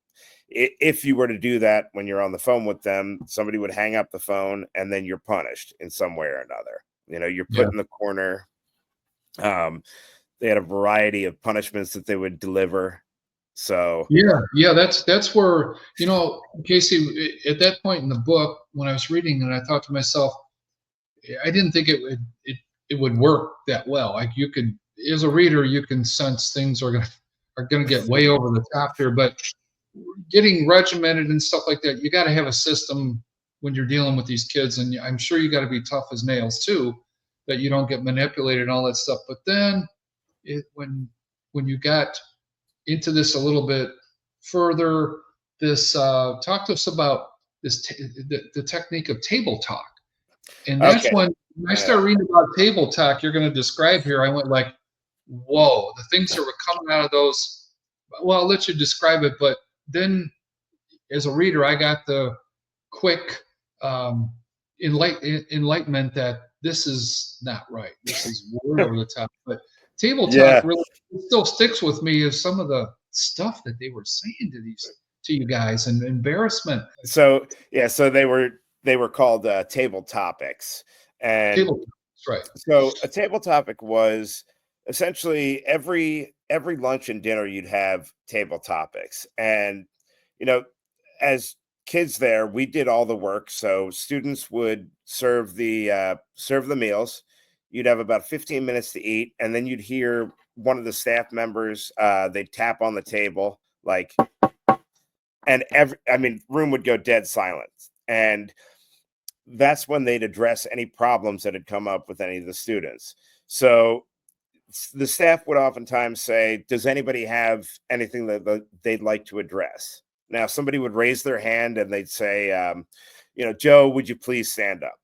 [SPEAKER 2] if you were to do that when you're on the phone with them, somebody would hang up the phone and then you're punished in some way or another. You're
[SPEAKER 1] Yeah.
[SPEAKER 2] put in the corner. They had a variety of punishments that they would deliver. So
[SPEAKER 1] Yeah, that's where, Casey, at that point in the book, when I was reading it, I thought to myself, I didn't think it would work that well. Like, you could, as a reader, you can sense things are gonna get way over the top here, but getting regimented and stuff like that, you got to have a system when you're dealing with these kids, and I'm sure you got to be tough as nails too, that you don't get manipulated and all that stuff. But then, when you got into this a little bit further, this talk to us about the technique of table talk, and that's
[SPEAKER 2] okay,
[SPEAKER 1] when I started reading about table talk you're going to describe here. I went like, whoa, the things that were coming out of those. Well, I'll let you describe it, but then as a reader, I got the quick um, enlightenment that this is not right. This is way over the top. But table talk
[SPEAKER 2] yeah.
[SPEAKER 1] really still sticks with me as some of the stuff that they were saying to you guys, and embarrassment.
[SPEAKER 2] So yeah, so they were called table topics, and
[SPEAKER 1] Table talk, right?
[SPEAKER 2] so a table topic was essentially every lunch and dinner you'd have table topics. And you know, as kids there, we did all the work. So students would serve the meals. You'd have about 15 minutes to eat, and then you'd hear one of the staff members, they'd tap on the table, like, and room would go dead silent. And that's when they'd address any problems that had come up with any of the students. So the staff would oftentimes say, does anybody have anything that they'd like to address? Now, somebody would raise their hand and they'd say, Joe, would you please stand up?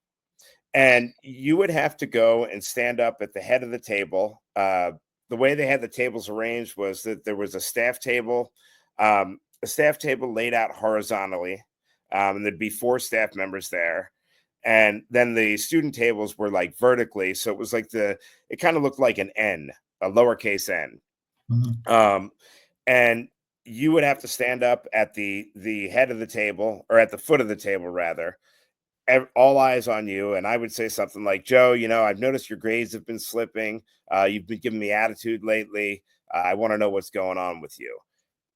[SPEAKER 2] And you would have to go and stand up at the head of the table. The way they had the tables arranged was that there was a staff table laid out horizontally, and there'd be 4 staff members there. And then the student tables were like vertically. So it was like it kind of looked like an N, a lowercase n.
[SPEAKER 1] Mhm.
[SPEAKER 2] And you would have to stand up at the head of the table, or at the foot of the table rather, all eyes on you. And I would say something like, Joe, I've noticed your grades have been slipping. You've been giving me attitude lately. I want to know what's going on with you.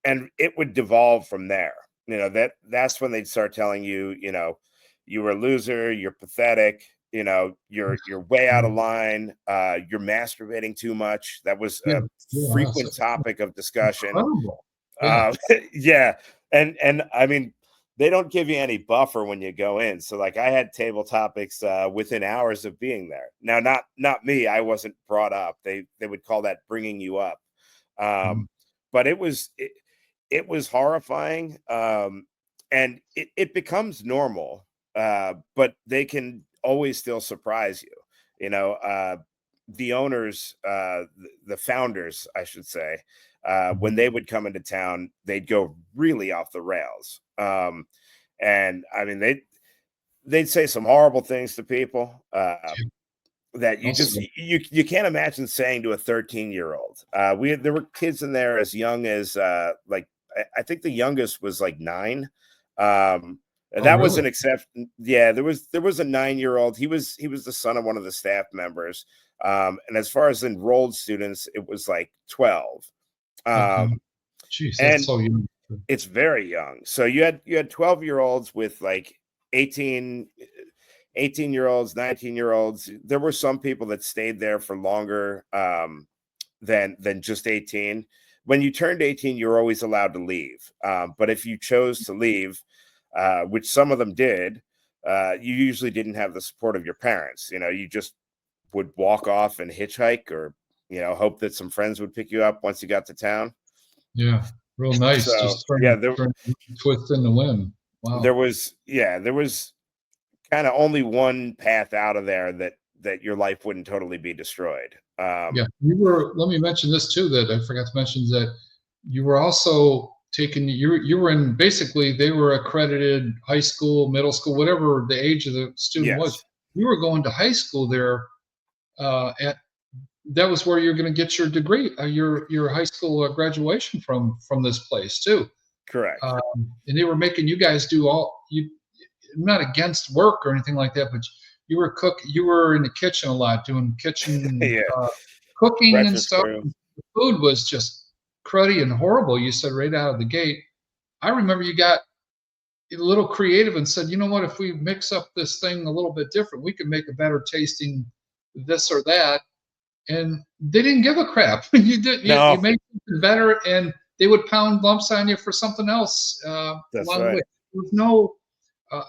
[SPEAKER 2] And it would devolve from there. That's when they'd start telling you, you were a loser, you're pathetic, you're way out of line, you're masturbating too much. That was
[SPEAKER 1] Yeah,
[SPEAKER 2] a
[SPEAKER 1] yeah, that's
[SPEAKER 2] frequent topic of discussion.
[SPEAKER 1] incredible. Yeah,
[SPEAKER 2] Yeah. And they don't give you any buffer when you go in. So like, I had table topics within hours of being there. Now, not me. I wasn't brought up. They would call that bringing you up.
[SPEAKER 1] mhm,
[SPEAKER 2] But it was horrifying. And it becomes normal, but they can always still surprise you. The owners, the founders, I should say, when
[SPEAKER 1] mhm.
[SPEAKER 2] they would come into town, they'd go really off the rails. And they'd say some horrible things to people, that you just
[SPEAKER 1] Also,
[SPEAKER 2] you can't imagine saying to a 13-year-old. There were kids in there as young as like, I think the youngest was like 9. And
[SPEAKER 1] oh,
[SPEAKER 2] that was
[SPEAKER 1] really?
[SPEAKER 2] an exception. Yeah, there was a 9-year-old. He was the son of one of the staff members. And as far as enrolled students, it was like 12.
[SPEAKER 1] Okay.
[SPEAKER 2] Um,
[SPEAKER 1] Jeez, that's
[SPEAKER 2] and
[SPEAKER 1] so young.
[SPEAKER 2] it's very young. So you had 12-year-olds with like 18-year-olds, 19-year-olds. There were some people that stayed there for longer than just 18. When you turned 18, you're always allowed to leave. But if you chose to leave, which some of them did, you usually didn't have the support of your parents. You just would walk off and hitchhike, or hope that some friends would pick you up once you got to town.
[SPEAKER 1] Yeah, real nice.
[SPEAKER 2] So
[SPEAKER 1] Just
[SPEAKER 2] yeah,
[SPEAKER 1] trying to twist in the wind.
[SPEAKER 2] there
[SPEAKER 1] Wow.
[SPEAKER 2] was yeah there was kind of only one path out of there, that your life wouldn't totally be destroyed.
[SPEAKER 1] Yeah, you were. Let me mention this too. That I forgot to mention, that you were also taking. You were in, basically, they were accredited high school, middle school, whatever the age of the student was.
[SPEAKER 2] Yes.
[SPEAKER 1] You were going to high school there. At That was where you're going to get your degree, your high school graduation from this place too.
[SPEAKER 2] Correct.
[SPEAKER 1] And they were making you guys do all you. I'm not against work or anything like that, but you were you were in the kitchen a lot, doing kitchen
[SPEAKER 2] Yeah.
[SPEAKER 1] cooking and stuff.
[SPEAKER 2] Retro.
[SPEAKER 1] The food was just cruddy and horrible. You said right out of the gate. I remember you got a little creative and said, you know what, if we mix up this thing a little bit different, we can make a better tasting this or that. And they didn't give a crap. You did you
[SPEAKER 2] No,
[SPEAKER 1] made something better, and they would pound lumps on you for something else
[SPEAKER 2] that's
[SPEAKER 1] along the way.
[SPEAKER 2] right.
[SPEAKER 1] There was no.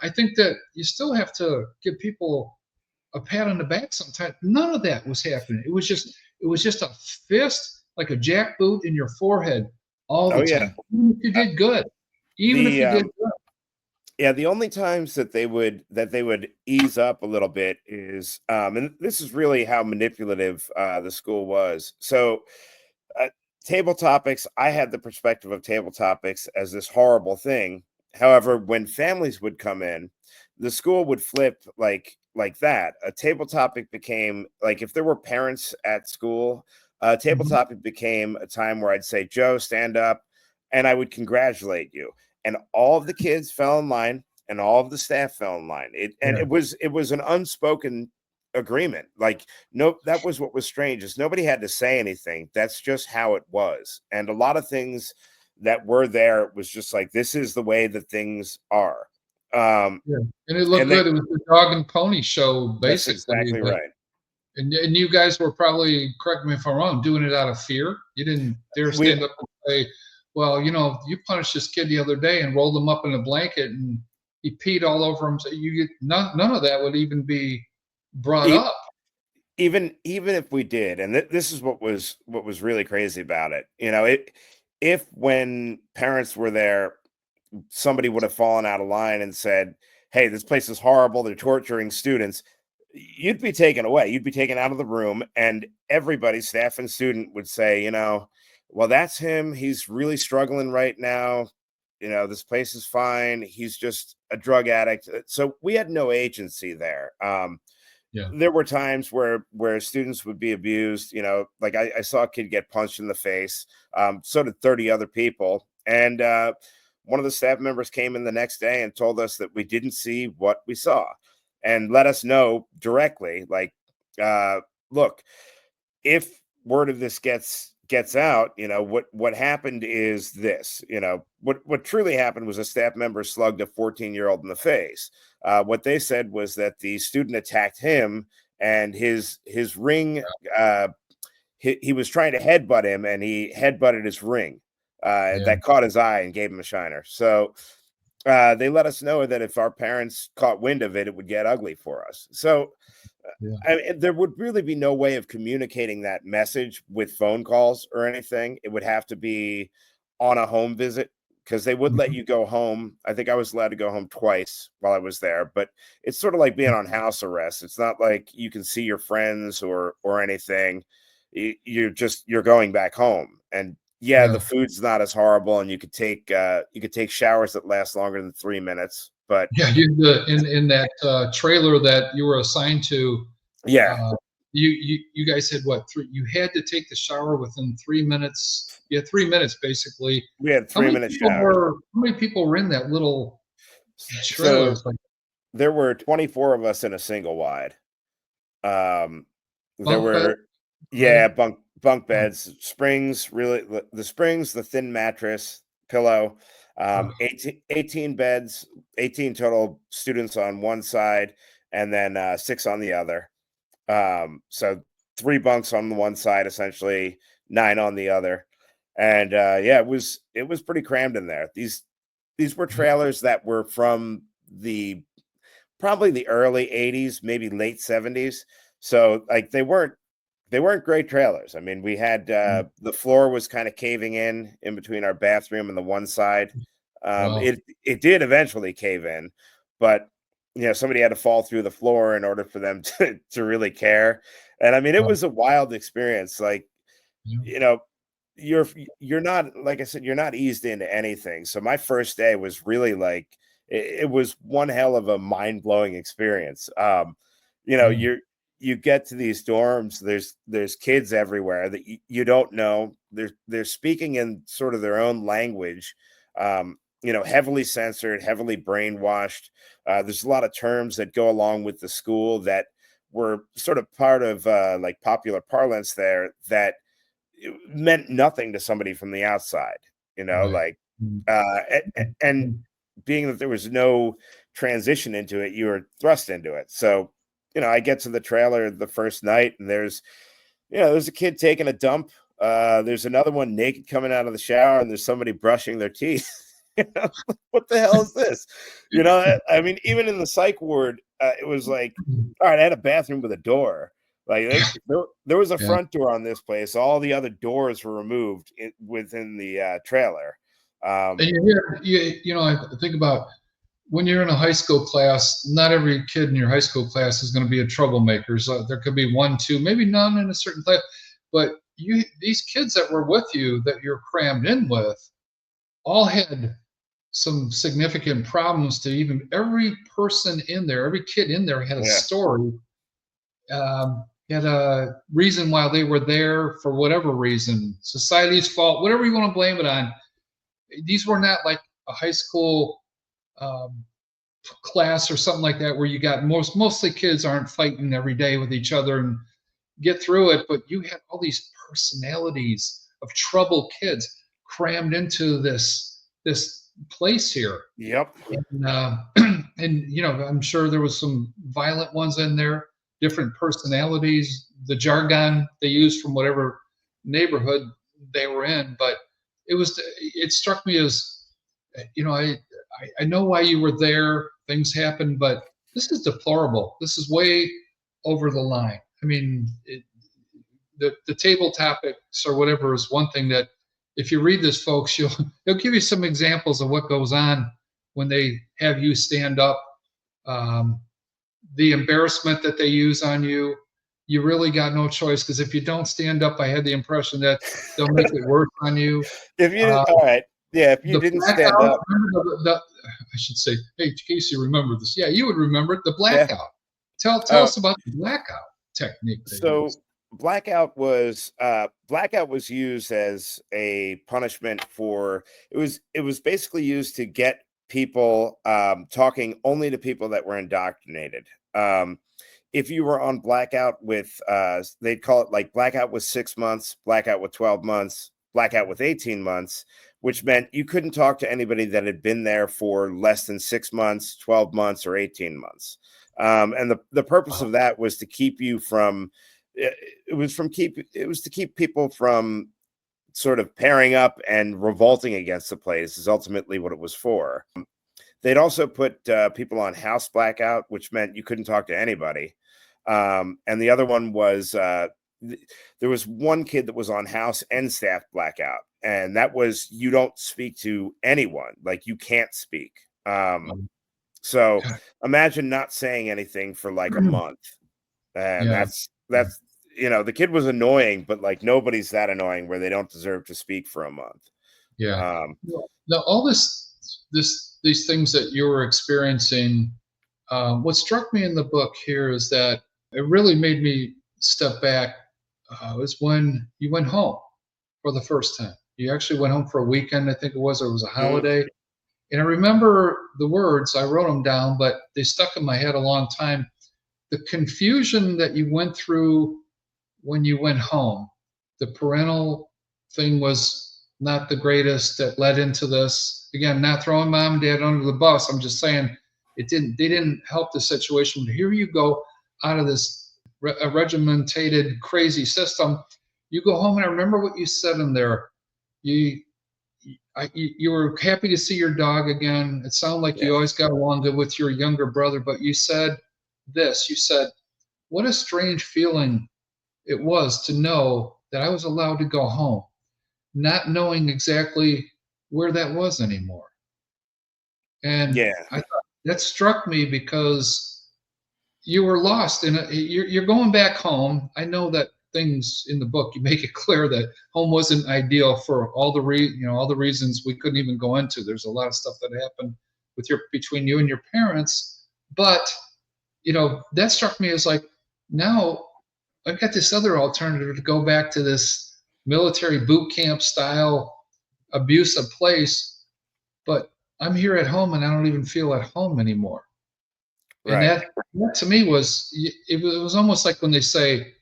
[SPEAKER 1] I think that you still have to give people a pat on the back sometimes. None of that was happening. It was just a fist like a jackboot in your forehead all
[SPEAKER 2] Oh
[SPEAKER 1] the
[SPEAKER 2] yeah.
[SPEAKER 1] time. Even if you
[SPEAKER 2] Uh,
[SPEAKER 1] did good, even if
[SPEAKER 2] the
[SPEAKER 1] you did good.
[SPEAKER 2] Yeah, the only times that they would ease up a little bit is, and this is really how manipulative the school was. So, uh, table topics, I had the perspective of table topics as this horrible thing. However, when families would come in, the school would flip like that. A table topic became like, if there were parents at school, a table
[SPEAKER 1] Mhm.
[SPEAKER 2] topic became a time where I'd say, "Joe, stand up," and I would congratulate you. And all of the kids fell in line, and all of the staff fell in line. And
[SPEAKER 1] Yeah,
[SPEAKER 2] it was an unspoken agreement. Like, no, that was what was strange, is nobody had to say anything. That's just how it was. And a lot of things that were there was just like, this is the way that things are. Um,
[SPEAKER 1] yeah, and it looked
[SPEAKER 2] and they
[SPEAKER 1] good. It was the dog and pony show,
[SPEAKER 2] That's
[SPEAKER 1] basically.
[SPEAKER 2] exactly
[SPEAKER 1] But
[SPEAKER 2] right.
[SPEAKER 1] and you guys were probably, correct me if I'm wrong, doing it out of fear. You didn't dare
[SPEAKER 2] We
[SPEAKER 1] stand up and say, "Well, you punished this kid the other day and rolled him up in a blanket and he peed all over him." So none of that would even be brought
[SPEAKER 2] e-
[SPEAKER 1] up.
[SPEAKER 2] even if we did, and this is what was really crazy about it. If when parents were there, somebody would have fallen out of line and said, "Hey, this place is horrible. They're torturing students." You'd be taken away. You'd be taken out of the room, and everybody, staff and student, would say, "Well, that's him. He's really struggling right now. This place is fine. He's just a drug addict." So we had no agency there.
[SPEAKER 1] Yeah,
[SPEAKER 2] There were times where students would be abused. Like, I saw a kid get punched in the face. So did 30 other people, and one of the staff members came in the next day and told us that we didn't see what we saw, and let us know directly, like, uh, look, if word of this gets out, what happened is this. What truly happened was a staff member slugged a 14-year-old in the face. What they said was that the student attacked him, and his ring, he was trying to headbutt him, and he headbutted his ring,
[SPEAKER 1] yeah,
[SPEAKER 2] that caught his eye and gave him a shiner. So they let us know that if our parents caught wind of it, it would get ugly for us. So
[SPEAKER 1] yeah,
[SPEAKER 2] there would really be no way of communicating that message with phone calls or anything. It would have to be on a home visit, because they would let
[SPEAKER 1] mhm,
[SPEAKER 2] you go home. I think I was allowed to go home twice while I was there, but it's sort of like being on house arrest. It's not like you can see your friends or anything. You're going back home. And yeah, the
[SPEAKER 1] yeah.
[SPEAKER 2] food's not as horrible, and you could take showers that last longer than 3 minutes. But
[SPEAKER 1] Yeah, in that trailer that you were assigned to,
[SPEAKER 2] yeah,
[SPEAKER 1] uh, you guys had what, three? You had to take the shower within 3 minutes. Yeah, 3 minutes basically.
[SPEAKER 2] we had
[SPEAKER 1] How many
[SPEAKER 2] 3 minute
[SPEAKER 1] people
[SPEAKER 2] showers.
[SPEAKER 1] were how many people were in that little trailer?
[SPEAKER 2] So
[SPEAKER 1] It's like
[SPEAKER 2] there were 24 of us in a single wide. Um, there
[SPEAKER 1] bunk bed,
[SPEAKER 2] were,
[SPEAKER 1] right?
[SPEAKER 2] yeah, bunk
[SPEAKER 1] Oh,
[SPEAKER 2] beds, springs, really, the springs, the thin mattress, pillow,
[SPEAKER 1] oh,
[SPEAKER 2] 18 beds, 18 total students on one side, and then six on the other. So three bunks on the one side, essentially, nine on the other. And yeah, it was pretty crammed in there. These were
[SPEAKER 1] yeah,
[SPEAKER 2] trailers that were from the probably the early 80s, maybe late 70s. So, like, they weren't great trailers. I mean, we had,
[SPEAKER 1] yeah.
[SPEAKER 2] the floor was kind of caving in between our bathroom and the one side.
[SPEAKER 1] Wow.
[SPEAKER 2] It did eventually cave in, but somebody had to fall through the floor in order for them to really care. And I mean, it
[SPEAKER 1] Wow.
[SPEAKER 2] was a wild experience. Like,
[SPEAKER 1] Yeah,
[SPEAKER 2] you know, you're you're not, like I said, you're not eased into anything. So my first day was really like, it was one hell of a mind-blowing experience.
[SPEAKER 1] yeah,
[SPEAKER 2] You get to these dorms, there's kids everywhere that you don't know. They're speaking in sort of their own language. heavily censored, heavily brainwashed. There's a lot of terms that go along with the school that were sort of part of like popular parlance there that it meant nothing to somebody from the outside,
[SPEAKER 1] Right.
[SPEAKER 2] like, and
[SPEAKER 1] Mhm.
[SPEAKER 2] being that there was no transition into it, you were thrust into it. So, I get to the trailer the first night, and there's a kid taking a dump. There's another one naked coming out of the shower, and there's somebody brushing their teeth. You know, what the hell is this? I mean, even in the psych ward, it was like, all right, I had a bathroom with a door. Like there was a
[SPEAKER 1] Yeah.
[SPEAKER 2] front door on this place. All the other doors were removed within the trailer.
[SPEAKER 1] And you hear, I think about when you're in a high school class, not every kid in your high school class is going to be a troublemaker. So there could be one, two, maybe none in a certain class. But these kids that were with you that you're crammed in with all had some significant problems to even every person in there, every kid in there had a
[SPEAKER 2] Yeah,
[SPEAKER 1] story, had a reason why they were there for whatever reason, society's fault, whatever you want to blame it on. These were not like a high school um, class or something like that where you got mostly kids aren't fighting every day with each other and get through it, but you had all these personalities of troubled kids crammed into this place here.
[SPEAKER 2] yep,
[SPEAKER 1] And and I'm sure there was some violent ones in there, different personalities, the jargon they used from whatever neighborhood they were in. But it struck me as, I know why you were there. Things happen, but this is deplorable. This is way over the line. I mean, the table topics or whatever is one thing that if you read this, folks, they'll give you some examples of what goes on when they have you stand up. Um, the embarrassment that they use on you, you really got no choice because if you don't stand up, I had the impression that they'll make it worse on you.
[SPEAKER 2] if you
[SPEAKER 1] Uh,
[SPEAKER 2] all right, yeah, if you
[SPEAKER 1] the
[SPEAKER 2] didn't stand
[SPEAKER 1] blackout,
[SPEAKER 2] up,
[SPEAKER 1] remember I should say, hey, Casey, remember this? Yeah, you would remember it. The
[SPEAKER 2] yeah.
[SPEAKER 1] blackout. Tell
[SPEAKER 2] uh,
[SPEAKER 1] us about the blackout technique they
[SPEAKER 2] So
[SPEAKER 1] used.
[SPEAKER 2] blackout was used as a punishment for it was basically used to get people talking only to people that were indoctrinated. If you were on blackout with they'd call it like blackout with 6 months, blackout with 12 months, blackout with 18 months, which meant you couldn't talk to anybody that had been there for less than 6 months, 12 months, or 18 months. And the purpose of that was to keep you from it was to keep people from sort of pairing up and revolting against the place is ultimately what it was for. They'd also put people on house blackout, which meant you couldn't talk to anybody. And the other one was there was one kid that was on house and staff blackout, and that was you don't speak to anyone, like you can't speak. So imagine not saying anything for like a month, and
[SPEAKER 1] Yeah,
[SPEAKER 2] that's the kid was annoying, but like nobody's that annoying where they don't deserve to speak for a month.
[SPEAKER 1] yeah.
[SPEAKER 2] Um,
[SPEAKER 1] Well, now, all these things that you were experiencing, what struck me in the book here is that it really made me step back. Was when you went home for the first time. You actually went home for a weekend, I think it was, or it was a
[SPEAKER 2] mm,
[SPEAKER 1] holiday. And I remember the words. I wrote them down, but they stuck in my head a long time. The confusion that you went through when you went home, the parental thing was not the greatest that led into this. Again, not throwing mom and dad under the bus. I'm just saying they didn't help the situation. Here you go out of this regimentated crazy system. You go home and I remember what you said in there. You you were happy to see your dog again. It sounded like you
[SPEAKER 2] yeah,
[SPEAKER 1] always got along good with your younger brother, but you said this. You said, "What a strange feeling it was to know that I was allowed to go home, not knowing exactly where that was anymore." And
[SPEAKER 2] yeah,
[SPEAKER 1] I thought that struck me because you were lost in it. You're going back home. I know that things in the book you make it clear that home wasn't ideal for all the all the reasons we couldn't even go into. There's a lot of stuff that happened with your between you and your parents, but that struck me as like now I've got this other alternative to go back to this military boot camp style abusive place but I'm here at home and I don't even feel at home anymore. And
[SPEAKER 2] Right.
[SPEAKER 1] that to me was, it was almost like when they say,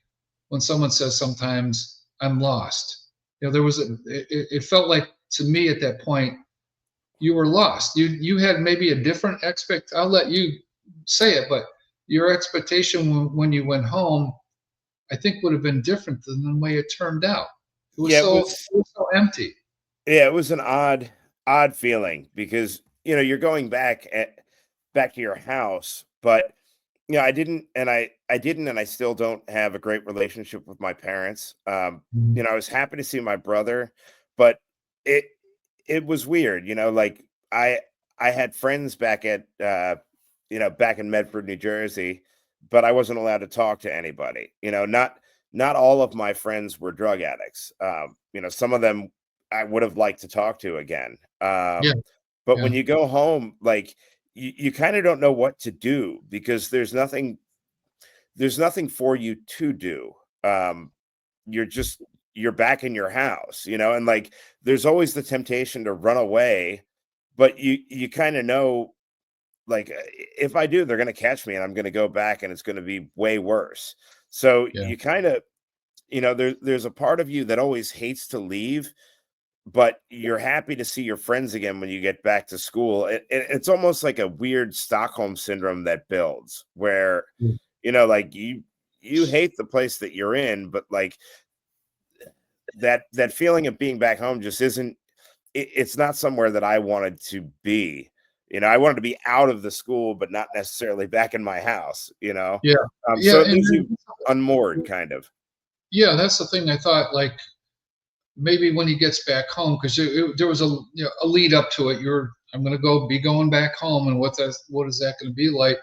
[SPEAKER 1] when someone says sometimes, I'm lost. There was it felt like to me at that point, you were lost. You had maybe a different I'll let you say it, but your expectation when you went home, I think would have been different than the way it turned out.
[SPEAKER 2] Yeah,
[SPEAKER 1] It was so empty.
[SPEAKER 2] it was an odd feeling because you're going back to your house, but I didn't, and I still don't have a great relationship with my parents.
[SPEAKER 1] Mhm.
[SPEAKER 2] I was happy to see my brother, but it it was weird, like I had friends back in Medford, New Jersey, but I wasn't allowed to talk to anybody. Not all of my friends were drug addicts. Some of them I would have liked to talk to again.
[SPEAKER 1] Yeah,
[SPEAKER 2] But when
[SPEAKER 1] yeah,
[SPEAKER 2] you go home, like you kind of don't know what to do because there's nothing for you to do. Um, you're just you're back in your house, and like there's always the temptation to run away, but you kind of know, like, if I do, they're going to catch me and I'm going to go back and it's going to be way worse. So
[SPEAKER 1] yeah,
[SPEAKER 2] you kind of, there's a part of you that always hates to leave, but you're happy to see your friends again when you get back to school. It's almost like a weird Stockholm syndrome that builds where,
[SPEAKER 1] yeah,
[SPEAKER 2] like you hate the place that you're in, but like that feeling of being back home just isn't it's not somewhere that I wanted to be. I wanted to be out of the school, but not necessarily back in my house,
[SPEAKER 1] yeah,
[SPEAKER 2] So
[SPEAKER 1] yeah.
[SPEAKER 2] it leaves you unmoored kind of.
[SPEAKER 1] Yeah, that's the thing. I thought, like, maybe when he gets back home, because there was a lead up to it. I'm going to be going back home, and what is that going to be like?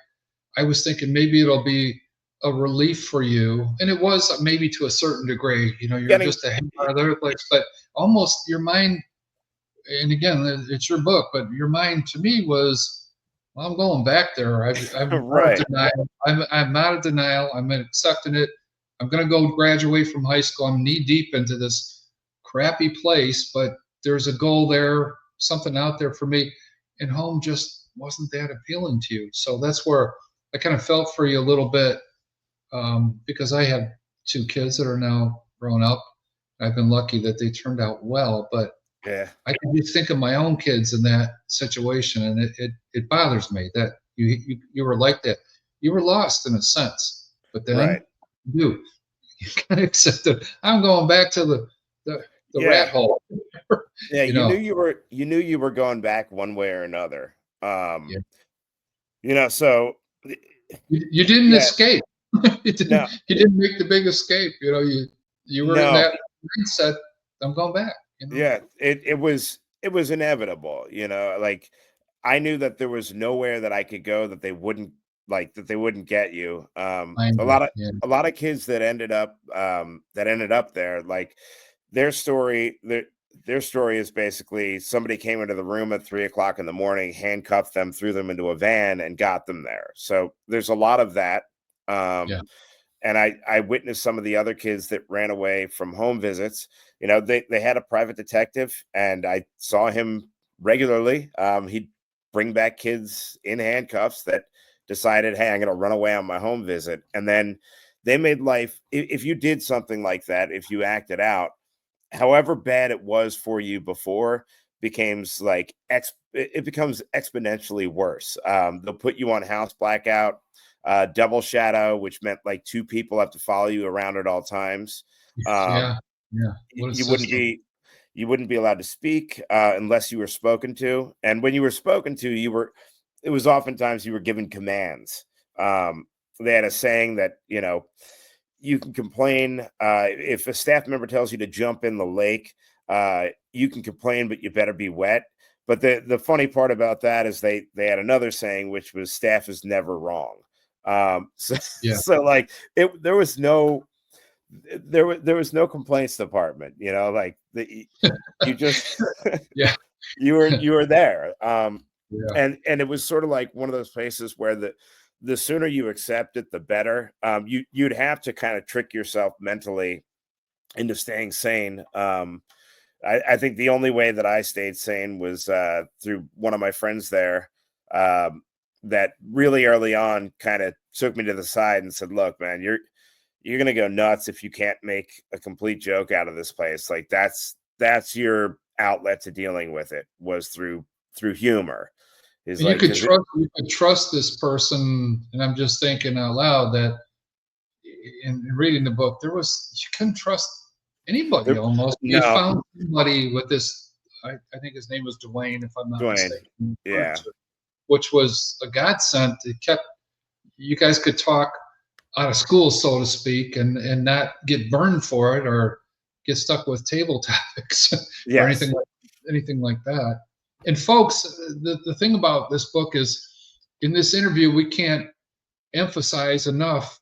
[SPEAKER 1] I was thinking maybe it'll be a relief for you, and it was maybe to a certain degree. You're
[SPEAKER 2] Getting
[SPEAKER 1] just a hang out of the other place, but almost your mind. And again, it's your book, but your mind to me was, well, I'm going back there. I'm not a
[SPEAKER 2] right,
[SPEAKER 1] denial. I'm not a denial. I'm accepting it. I'm going to go graduate from high school. I'm knee deep into this crappy place, but there's a goal there, something out there for me. And home just wasn't that appealing to you. So that's where I kind of felt for you a little bit, because I have two kids that are now grown up. I've been lucky that they turned out well, but
[SPEAKER 2] yeah,
[SPEAKER 1] I can just think of my own kids in that situation, and it bothers me that you were like that. You were lost in a sense, but
[SPEAKER 2] right,
[SPEAKER 1] then you kind of accepted. I'm going back to the rat
[SPEAKER 2] yeah,
[SPEAKER 1] hole.
[SPEAKER 2] yeah.
[SPEAKER 1] you
[SPEAKER 2] You knew
[SPEAKER 1] know,
[SPEAKER 2] you were going back one way or another.
[SPEAKER 1] yeah.
[SPEAKER 2] So
[SPEAKER 1] You didn't
[SPEAKER 2] yeah,
[SPEAKER 1] escape.
[SPEAKER 2] no,
[SPEAKER 1] You didn't make the big escape. You were in
[SPEAKER 2] no,
[SPEAKER 1] that mindset. I'm going back.
[SPEAKER 2] yeah. It was inevitable. Like I knew that there was nowhere that I could go that they wouldn't get you.
[SPEAKER 1] Find
[SPEAKER 2] A
[SPEAKER 1] you.
[SPEAKER 2] lot of
[SPEAKER 1] Yeah,
[SPEAKER 2] a lot of kids that ended up there, like their story, their story is basically somebody came into the room at 3 o'clock in the morning, handcuffed them, threw them into a van, and got them there. So there's a lot of that.
[SPEAKER 1] yeah,
[SPEAKER 2] And I witnessed some of the other kids that ran away from home visits. They had a private detective, and I saw him regularly. He'd bring back kids in handcuffs that decided, hey, I'm going to run away on my home visit. And then they made life, if you did something like that, if you acted out, however bad it was for you before, it becomes exponentially worse. They'll put you on house blackout, double shadow, which meant like two people have to follow you around at all times. Um,
[SPEAKER 1] yeah, yeah.
[SPEAKER 2] y-
[SPEAKER 1] What a
[SPEAKER 2] you wouldn't
[SPEAKER 1] system.
[SPEAKER 2] be you wouldn't be allowed to speak unless you were spoken to, and when you were spoken to, it was oftentimes you were given commands. Um, they had a saying that you can complain if a staff member tells you to jump in the lake. You can complain, but you better be wet. But the funny part about that is they had another saying, which was staff is never wrong. So
[SPEAKER 1] Yeah,
[SPEAKER 2] so like there was no complaints department. Like you just
[SPEAKER 1] yeah,
[SPEAKER 2] you were there.
[SPEAKER 1] yeah.
[SPEAKER 2] And it was sort of like one of those places where the sooner you accept it, the better. You'd have to kind of trick yourself mentally into staying sane. I think the only way that I stayed sane was through one of my friends there, that really early on kind of took me to the side and said, "Look, man, you're gonna go nuts if you can't make a complete joke out of this place. Like that's your outlet to dealing with it, was through humor." Is
[SPEAKER 1] And
[SPEAKER 2] like, because it,
[SPEAKER 1] you could trust this person, and I'm just thinking out loud that in reading the book, you couldn't trust anybody
[SPEAKER 2] there,
[SPEAKER 1] almost. You
[SPEAKER 2] no,
[SPEAKER 1] found somebody with this, I think his name was Dwayne, if I'm not
[SPEAKER 2] Dwayne,
[SPEAKER 1] mistaken,
[SPEAKER 2] yeah,
[SPEAKER 1] which was a godsend. It kept, you guys could talk out of school, so to speak, and not get burned for it or get stuck with table topics or
[SPEAKER 2] yes,
[SPEAKER 1] anything like that. And folks, the thing about this book is, in this interview, we can't emphasize enough,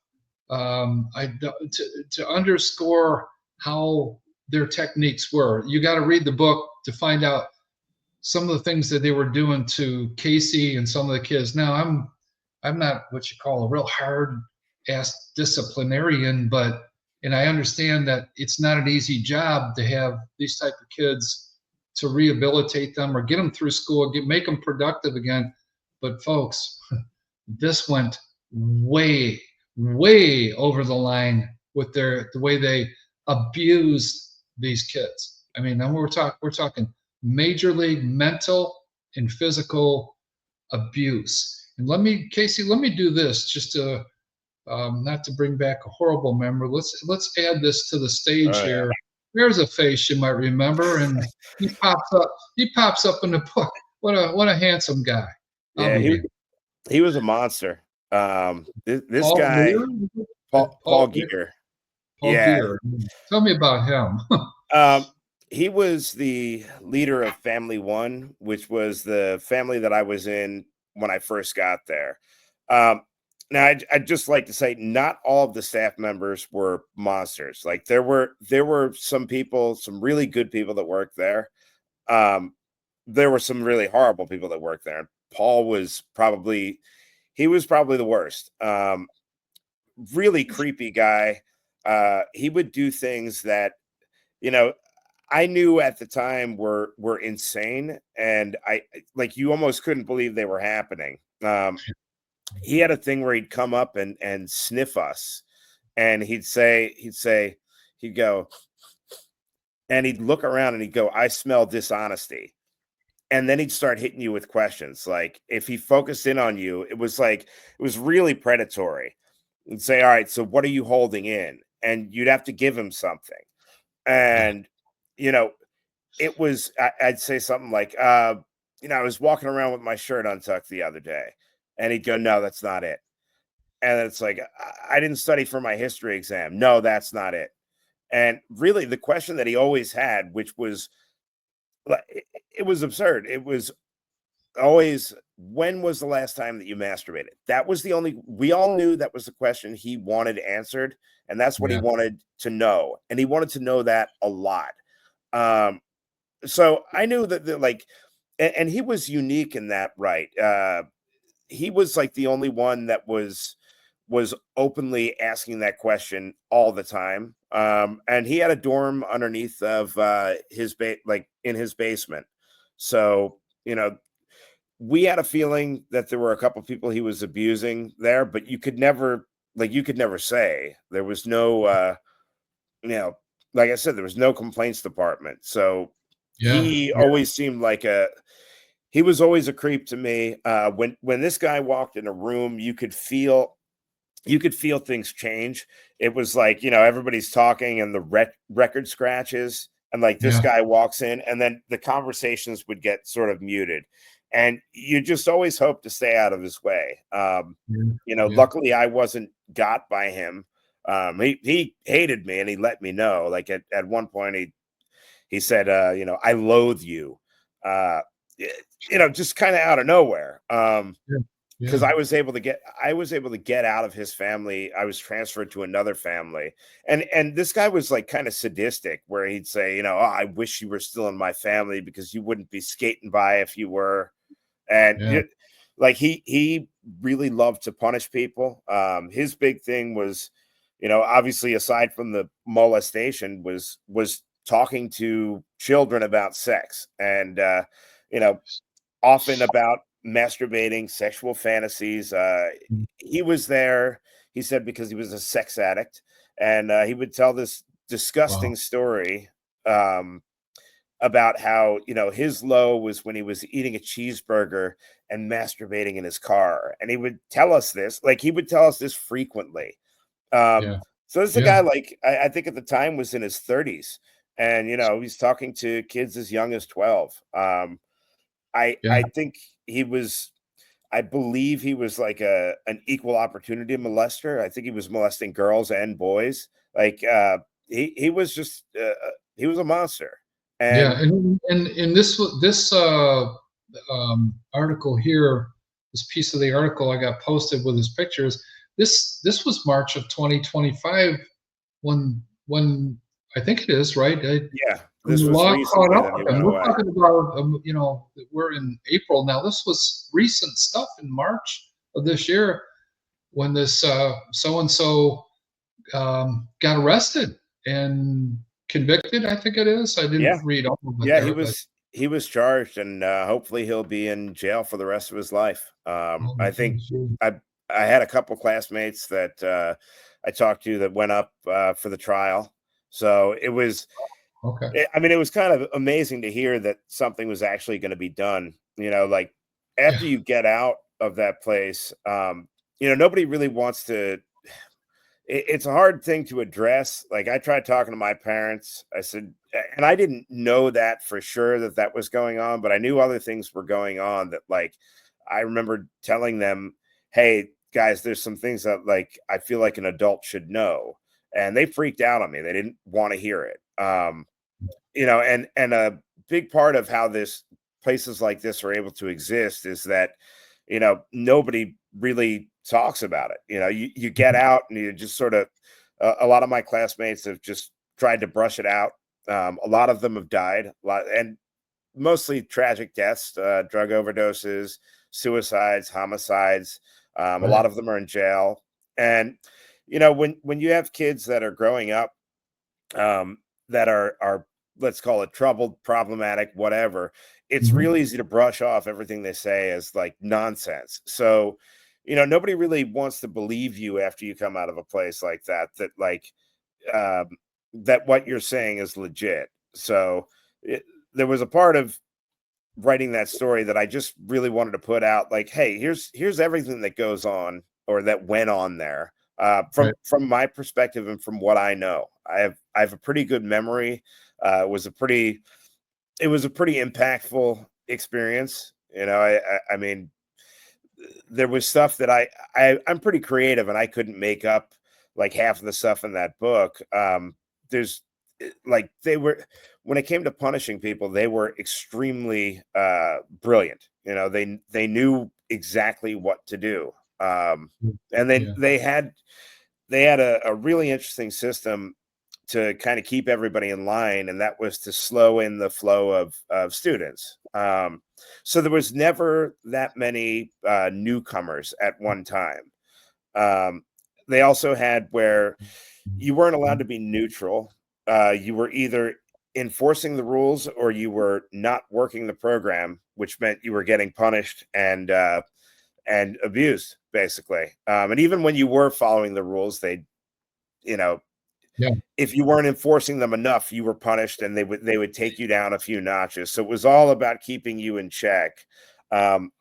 [SPEAKER 1] to underscore how their techniques were. You got to read the book to find out some of the things that they were doing to Casey and some of the kids. Now, I'm not what you call a real hard ass disciplinarian, but and I understand that it's not an easy job to have these type of kids, to rehabilitate them or get them through school, make them productive again. But folks, this went way, way over the line with the way they abused these kids. I mean, then we're talking major league mental and physical abuse. And Casey, let me do this just to, not to bring back a horrible memory. Let's add this to the stage
[SPEAKER 2] oh yeah,
[SPEAKER 1] here. There's a face you might remember, and he pops up. He pops up in the book. What a handsome guy. I'll
[SPEAKER 2] yeah.
[SPEAKER 1] be damned.
[SPEAKER 2] He was a monster. This
[SPEAKER 1] Paul
[SPEAKER 2] guy,
[SPEAKER 1] Gear?
[SPEAKER 2] Paul Gear,
[SPEAKER 1] Paul
[SPEAKER 2] yeah.
[SPEAKER 1] Gear. Tell me about him.
[SPEAKER 2] Um, he was the leader of Family One, which was the family that I was in when I first got there. Um, now, I'd just like to say, not all of the staff members were monsters. Like there were some people, some really good people that worked there. Um, there were some really horrible people that worked there. Paul was probably he was probably the worst. Really creepy guy. He would do things that, you know, I knew at the time were insane, and I like, you almost couldn't believe they were happening. He had a thing where he'd come up and sniff us, and he'd go, and he'd look around and he'd go, "I smell dishonesty." And then he'd start hitting you with questions. Like, if he focused in on you, it was really predatory. And say, "All right, so what are you holding in?" And you'd have to give him something.
[SPEAKER 1] Yeah,
[SPEAKER 2] And you know, I'd say something like, I was walking around with my shirt untucked the other day. And he'd go, "No, that's not it." And it's like, I didn't study for my history exam. "No, that's not it." And really, the question that he always had, which was like, it was absurd. It was always, "When was the last time that you masturbated?" That was the only, we all knew that was the question he wanted answered. And that's what he
[SPEAKER 1] yeah,
[SPEAKER 2] wanted to know. And he wanted to know that a lot. Um, so I knew that like, and he was unique in that, right? He was like the only one that was openly asking that question all the time. And he had a dorm underneath of like in his basement. So, we had a feeling that there were a couple people he was abusing there, but you could never say. There was no you know, like I said, there was no complaints department. So
[SPEAKER 1] yeah,
[SPEAKER 2] he
[SPEAKER 1] yeah,
[SPEAKER 2] always seemed like he was always a creep to me. When this guy walked in a room, you could feel things change. It was like, everybody's talking and the record scratches, and like this
[SPEAKER 1] yeah,
[SPEAKER 2] guy walks in, and then the conversations would get sort of muted, and you just always hope to stay out of his way.
[SPEAKER 1] yeah, yeah,
[SPEAKER 2] Luckily I wasn't got by him. He hated me, and he let me know. Like at one point he said, "I loathe you," uh, just kind of out of nowhere.
[SPEAKER 1] yeah,
[SPEAKER 2] Because
[SPEAKER 1] yeah,
[SPEAKER 2] I was able to get out of his family. I was transferred to another family, and this guy was like kind of sadistic, where he'd say, "Oh, I wish you were still in my family because you wouldn't be skating by if you were." And
[SPEAKER 1] yeah,
[SPEAKER 2] like he really loved to punish people. His big thing was, obviously aside from the molestation, was talking to children about sex, and you know, often about masturbating, sexual fantasies. He was there, he said, because he was a sex addict, and he would tell this
[SPEAKER 1] Wow.
[SPEAKER 2] disgusting story um, about how, his low was when he was eating a cheeseburger and masturbating in his car. And he would tell us this, like, he would tell us this frequently. Um,
[SPEAKER 1] Yeah.
[SPEAKER 2] so this is a
[SPEAKER 1] Yeah.
[SPEAKER 2] guy, like, I think at the time was in his 30s, and he's talking to kids as young as 12. I
[SPEAKER 1] Yeah.
[SPEAKER 2] think he was I believe he was like an equal opportunity molester. I think he was molesting girls and boys. Like he was just he was a monster.
[SPEAKER 1] Yeah.
[SPEAKER 2] And
[SPEAKER 1] And this article here, this piece of the article I got posted with his pictures. This was March of 2025 when I think it is right.
[SPEAKER 2] yeah,
[SPEAKER 1] When
[SPEAKER 2] this
[SPEAKER 1] the
[SPEAKER 2] was
[SPEAKER 1] law caught
[SPEAKER 2] recently
[SPEAKER 1] up
[SPEAKER 2] that he
[SPEAKER 1] with them.
[SPEAKER 2] went
[SPEAKER 1] We're
[SPEAKER 2] away.
[SPEAKER 1] talking about we're in April now. This was recent stuff in March of this year when this so and so got arrested and convicted. I think it is. I didn't
[SPEAKER 2] Yeah.
[SPEAKER 1] read all of it
[SPEAKER 2] Yeah, he
[SPEAKER 1] there, but
[SPEAKER 2] was he was charged, and hopefully he'll be in jail for the rest of his life.
[SPEAKER 1] oh my
[SPEAKER 2] I think
[SPEAKER 1] goodness, yeah.
[SPEAKER 2] I I had a couple classmates that I talked to that went up for the trial. So it was
[SPEAKER 1] Okay,
[SPEAKER 2] I mean, it was kind of amazing to hear that something was actually going to be done. Like
[SPEAKER 1] yeah,
[SPEAKER 2] after you get out of that place, nobody really wants to. It's a hard thing to address. Like I tried talking to my parents. I said, and I didn't know that for sure that that was going on, but I knew other things were going on. That like, I remember telling them, "Hey guys, there's some things that like I feel like an adult should know," and they freaked out on me. They didn't want to hear it. And a big part of how this places like this are able to exist is that nobody really talks about it. You get out and you just sort of a lot of my classmates have just tried to brush it out. A lot of them have died, and mostly tragic deaths, drug overdoses, suicides, homicides. A
[SPEAKER 1] right,
[SPEAKER 2] lot of them are in jail. And when you have kids that are growing up, that are let's call it troubled, problematic, whatever, it's
[SPEAKER 1] hmm
[SPEAKER 2] real easy to brush off everything they say as like nonsense. So, nobody really wants to believe you after you come out of a place like that, that like um, that what you're saying is legit. So there was a part of writing that story that I just really wanted to put out, like, hey, here's everything that goes on or that went on there,
[SPEAKER 1] right,
[SPEAKER 2] from my perspective and from what I know. I have a pretty good memory. It was a pretty impactful experience. I mean, there was stuff that I'm pretty creative, and I couldn't make up like half of the stuff in that book. There's like they were when it came to punishing people, they were extremely brilliant. They knew exactly what to do. And then
[SPEAKER 1] yeah,
[SPEAKER 2] they had a really interesting system to kind of keep everybody in line, and that was to slow in the flow of students. So there was never that many newcomers at one time. Um, they also had where you weren't allowed to be neutral. You were either enforcing the rules or you were not working the program, which meant you were getting punished and abused, basically. And even when you were following the rules, you know,
[SPEAKER 1] yeah,
[SPEAKER 2] if you weren't enforcing them enough, you were punished, and they would take you down a few notches. So it was all about keeping you in check. Um,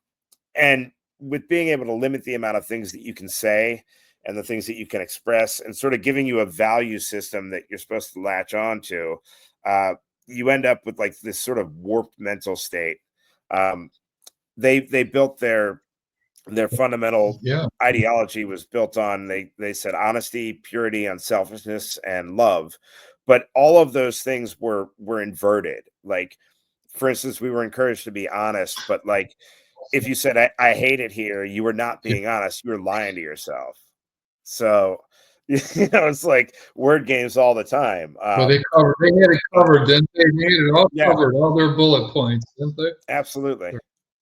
[SPEAKER 2] and with being able to limit the amount of things that you can say and the things that you can express, and sort of giving you a value system that you're supposed to latch on to, uh, you end up with like this sort of warped mental state. Um, they built their fundamental
[SPEAKER 1] yeah,
[SPEAKER 2] ideology was built on, they said, honesty, purity, unselfishness, and love. But all of those things were inverted. Like, for instance, we were encouraged to be honest, but like if you said I hate it here, you were not
[SPEAKER 1] yeah.
[SPEAKER 2] being honest, you were lying to yourself. So it's like word games all the time.
[SPEAKER 1] Well, they had it
[SPEAKER 2] But
[SPEAKER 1] covered, didn't they? They had it all
[SPEAKER 2] yeah,
[SPEAKER 1] covered, all their bullet points, didn't they?
[SPEAKER 2] absolutely.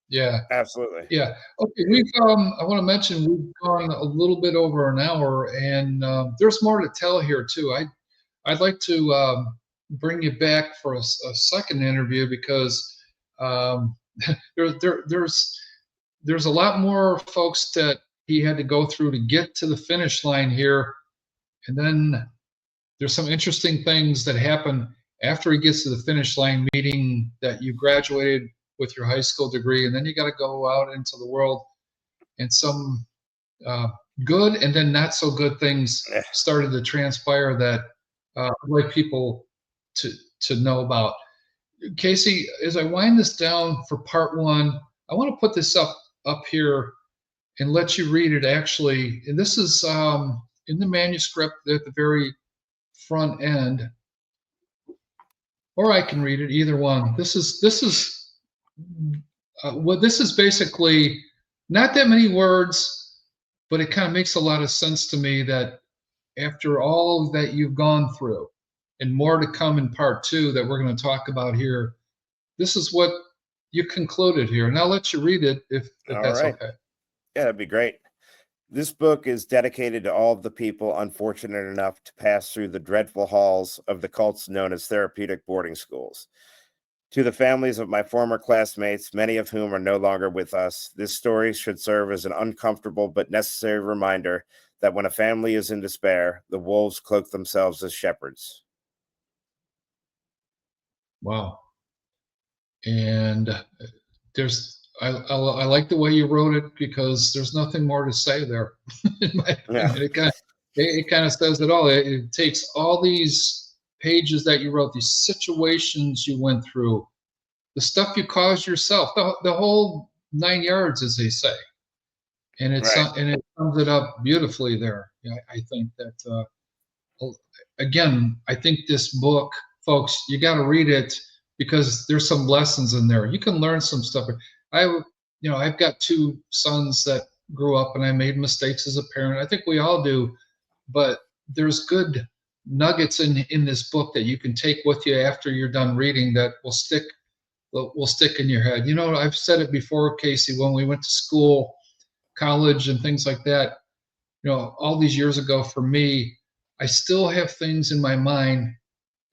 [SPEAKER 1] Yeah.
[SPEAKER 2] Absolutely.
[SPEAKER 1] Yeah. Okay. I want to mention we've gone a little bit over an hour, and there's more to tell here too. I'd like to. bring you back for a second interview because um, there's a lot more folks that he had to go through to get to the finish line here, and then there's some interesting things that happen after he gets to the finish line, meaning that you graduated with your high school degree, and then you got to go out into the world, and some uh, good and then not so good things
[SPEAKER 2] Yeah.
[SPEAKER 1] started to transpire that I'd like people to know about. Casey, as I wind this down for part one, I want to put this up here and let you read it actually. And this is in the manuscript at the very front end, or I can read it, either one. This is what this is basically not that many words, but it kind of makes a lot of sense to me that after all that you've gone through and more to come in part two that we're going to talk about here, this is what you concluded here. And I'll let you read it if
[SPEAKER 2] All
[SPEAKER 1] that's
[SPEAKER 2] right.
[SPEAKER 1] okay.
[SPEAKER 2] Yeah, that'd be great. This book is dedicated to all of the people unfortunate enough to pass through the dreadful halls of the cults known as therapeutic boarding schools. To the families of my former classmates, many of whom are no longer with us, this story should serve as an uncomfortable but necessary reminder that when a family is in despair, the wolves cloak themselves as shepherds.
[SPEAKER 1] Wow. And I like the way you wrote it because there's nothing more to say there. In my
[SPEAKER 2] Yeah,
[SPEAKER 1] opinion, it kind of says it all. It takes all these pages that you wrote, these situations you went through, the stuff you caused yourself, the whole 9 yards, as they say,
[SPEAKER 2] right.
[SPEAKER 1] and it sums it up beautifully there. Yeah, I think that again, I think this book, folks, you got to read it because there's some lessons in there. You can learn some stuff. I've got two sons that grew up, and I made mistakes as a parent. I think we all do, but there's good nuggets in this book that you can take with you after you're done reading that will stick in your head. I've said it before, Casey, when we went to school, college, and things like that. All these years ago for me, I still have things in my mind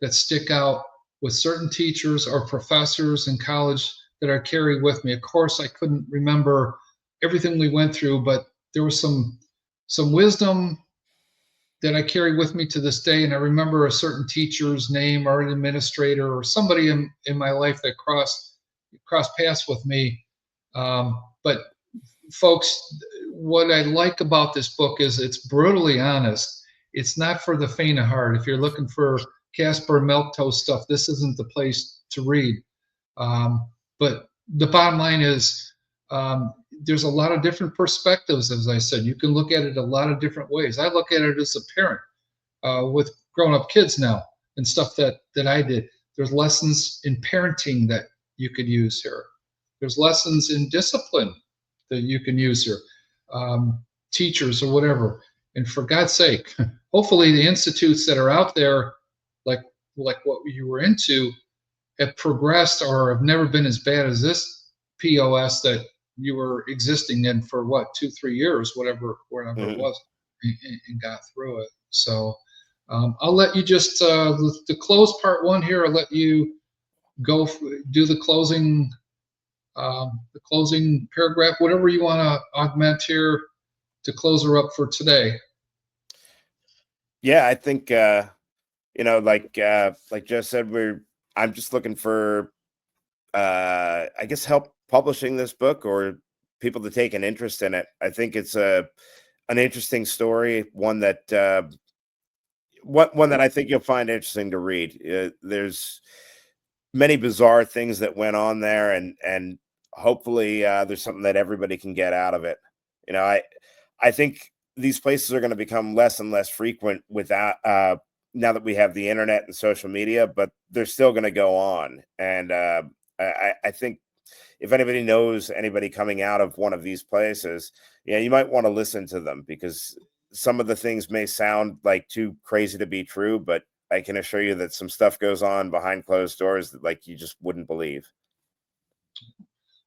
[SPEAKER 1] that stick out with certain teachers or professors in college that I carry with me. Of course, I couldn't remember everything we went through, but there was some wisdom that I carry with me to this day. And I remember a certain teacher's name or an administrator or somebody in my life that crossed paths with me. But folks, what I like about this book is it's brutally honest. It's not for the faint of heart. If you're looking for Casper milk toast stuff, this isn't the place to read. But the bottom line is there's a lot of different perspectives, as I said. You can look at it a lot of different ways. I look at it as a parent with grown-up kids now and stuff that I did. There's lessons in parenting that you could use here. There's lessons in discipline that you can use here, teachers or whatever. And for God's sake, hopefully the institutes that are out there, like what you were into, have progressed or have never been as bad as this POS that you were existing in for what 2-3 years, whatever it
[SPEAKER 2] Mhm.
[SPEAKER 1] was, and got through it. So I'll let you just to close part one here. I'll let you go do the closing paragraph, whatever you want to augment here to close her up for today.
[SPEAKER 2] Yeah, I think like Joe said, I'm just looking for I guess help publishing this book or people to take an interest in it. I think it's an interesting story, one that I think you'll find interesting to read. There's many bizarre things that went on there, and hopefully there's something that everybody can get out of it. You know, I think these places are going to become less and less frequent without now that we have the internet and social media, but they're still going to go on. And I think if anybody knows anybody coming out of one of these places, yeah, you might want to listen to them because some of the things may sound like too crazy to be true, but I can assure you that some stuff goes on behind closed doors that like you just wouldn't believe.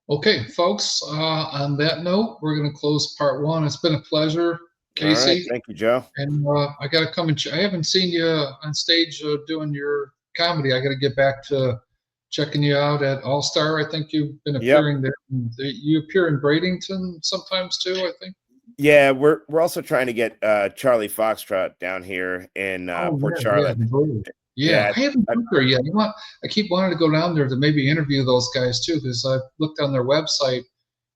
[SPEAKER 1] Okay, folks, on that note, we're going to close part one. It's been a pleasure,
[SPEAKER 2] All right.
[SPEAKER 1] Casey.
[SPEAKER 2] Thank you, Joe.
[SPEAKER 1] And I got to come and I haven't seen you on stage doing your comedy. I got to get back to checking you out at All Star. I think you've been
[SPEAKER 2] Yep.
[SPEAKER 1] appearing there. You appear in Bradenton sometimes too, I think.
[SPEAKER 2] Yeah, we're also trying to get Charlie Foxtrot down here in
[SPEAKER 1] Oh
[SPEAKER 2] Port
[SPEAKER 1] yeah,
[SPEAKER 2] Charlotte.
[SPEAKER 1] the Bird. Yeah,
[SPEAKER 2] Yeah,
[SPEAKER 1] I haven't
[SPEAKER 2] I,
[SPEAKER 1] been there yet. I keep wanting to go down there to maybe interview those guys too, because I've looked on their website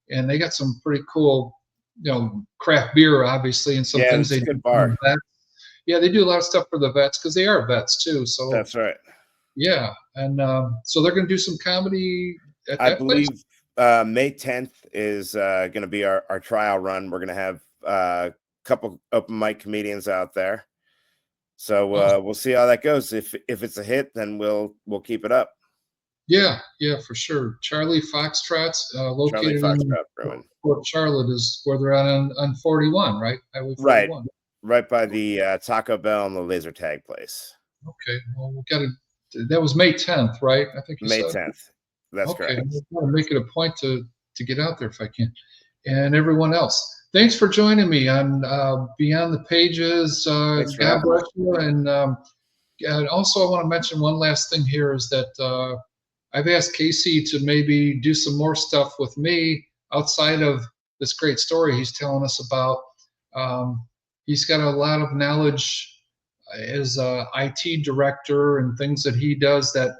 [SPEAKER 1] and they got some pretty cool, craft beer, obviously, and some
[SPEAKER 2] yeah,
[SPEAKER 1] things
[SPEAKER 2] it's
[SPEAKER 1] they
[SPEAKER 2] a
[SPEAKER 1] do
[SPEAKER 2] good
[SPEAKER 1] for the
[SPEAKER 2] bar.
[SPEAKER 1] vets. Yeah, they do a lot of stuff for the vets because they are vets too. So
[SPEAKER 2] That's right.
[SPEAKER 1] yeah, and so they're going to do some comedy at
[SPEAKER 2] I
[SPEAKER 1] that place.
[SPEAKER 2] believe May 10th is going to be our trial run. We're going to have a couple open mic comedians out there. So
[SPEAKER 1] Oh,
[SPEAKER 2] we'll see how that goes. If it's a hit, then we'll keep it up.
[SPEAKER 1] yeah, for sure. Charlie Foxtrot's
[SPEAKER 2] Charlie
[SPEAKER 1] located in
[SPEAKER 2] Foxtrot Brewing.
[SPEAKER 1] Port Charlotte is where they're at on 41, right? Highway
[SPEAKER 2] Right,
[SPEAKER 1] 41.
[SPEAKER 2] right by the Taco Bell and the laser tag place.
[SPEAKER 1] Okay, well, we got to. That was May 10th, right? I think you
[SPEAKER 2] May
[SPEAKER 1] said.
[SPEAKER 2] 10th. That's
[SPEAKER 1] Okay,
[SPEAKER 2] correct.
[SPEAKER 1] I'm going to make it a point to get out there if I can. And everyone else, thanks for joining me on Beyond the Pages.
[SPEAKER 2] Thanks for
[SPEAKER 1] God
[SPEAKER 2] having me.
[SPEAKER 1] bless you. And also, I want to mention one last thing here is that I've asked Casey to maybe do some more stuff with me outside of this great story he's telling us about. Um, he's got a lot of knowledge as a IT director and things that he does that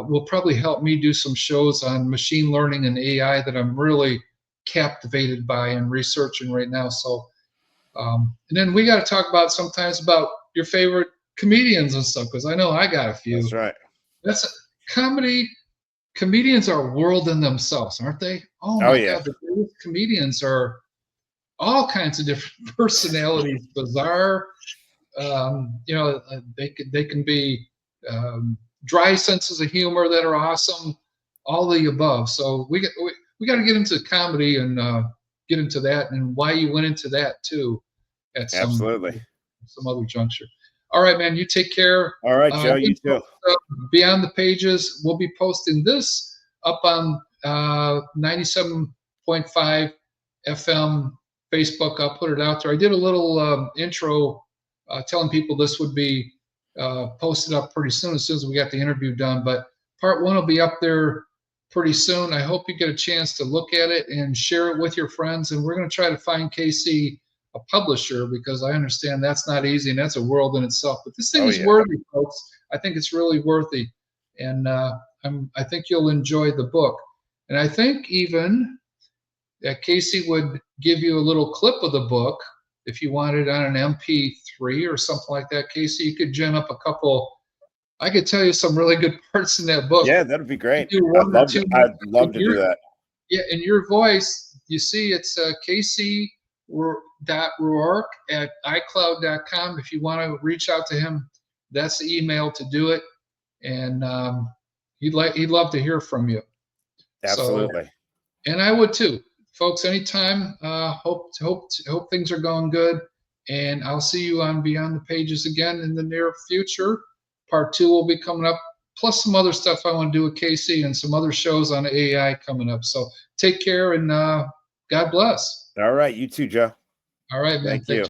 [SPEAKER 1] will probably help me do some shows on machine learning and AI that I'm really captivated by and researching right now. So, and then we got to talk about sometimes about your favorite comedians and stuff because I know I got a few.
[SPEAKER 2] That's right.
[SPEAKER 1] That's comedy. Comedians are a world in themselves, aren't they? Oh
[SPEAKER 2] Oh
[SPEAKER 1] my
[SPEAKER 2] yeah,
[SPEAKER 1] God, the greatest comedians are all kinds of different personalities, bizarre. They can be dry senses of humor that are awesome, all the above. So we got to get into comedy and get into that and why you went into that too at
[SPEAKER 2] absolutely.
[SPEAKER 1] some other juncture. All right, man. You take care.
[SPEAKER 2] All right, Joe. You
[SPEAKER 1] Info
[SPEAKER 2] too.
[SPEAKER 1] stuff Beyond the Pages. We'll be posting this up on 97.5 FM Facebook. I'll put it out there. I did a little intro telling people this would be posted up pretty soon as we got the interview done. But part one will be up there pretty soon. I hope you get a chance to look at it and share it with your friends. And we're going to try to find Casey a publisher because I understand that's not easy and that's a world in itself. But this thing
[SPEAKER 2] Oh
[SPEAKER 1] is
[SPEAKER 2] yeah,
[SPEAKER 1] worthy, folks. I think it's really worthy, and I think you'll enjoy the book. And I think even that Casey would give you a little clip of the book if you wanted on an MP3 or something like that. Casey, you could gen up a couple. I could tell you some really good parts in that book.
[SPEAKER 2] yeah. That'd be great.
[SPEAKER 1] You do
[SPEAKER 2] I'd
[SPEAKER 1] one or
[SPEAKER 2] love to.
[SPEAKER 1] two.
[SPEAKER 2] I'd love to do that.
[SPEAKER 1] Yeah, in your voice, you see it's Casey.Ruark at iCloud.com. If you want to reach out to him, that's the email to do it. And he'd love to hear from you. So,
[SPEAKER 2] Absolutely.
[SPEAKER 1] and I would too, folks. Anytime. Hope things are going good. And I'll see you on Beyond the Pages again in the near future. Part two will be coming up, plus some other stuff I want to do with Casey and some other shows on AI coming up. So take care and God bless.
[SPEAKER 2] All right. You too, Joe.
[SPEAKER 1] All right, man.
[SPEAKER 2] Thank
[SPEAKER 1] Thank
[SPEAKER 2] you.
[SPEAKER 1] you.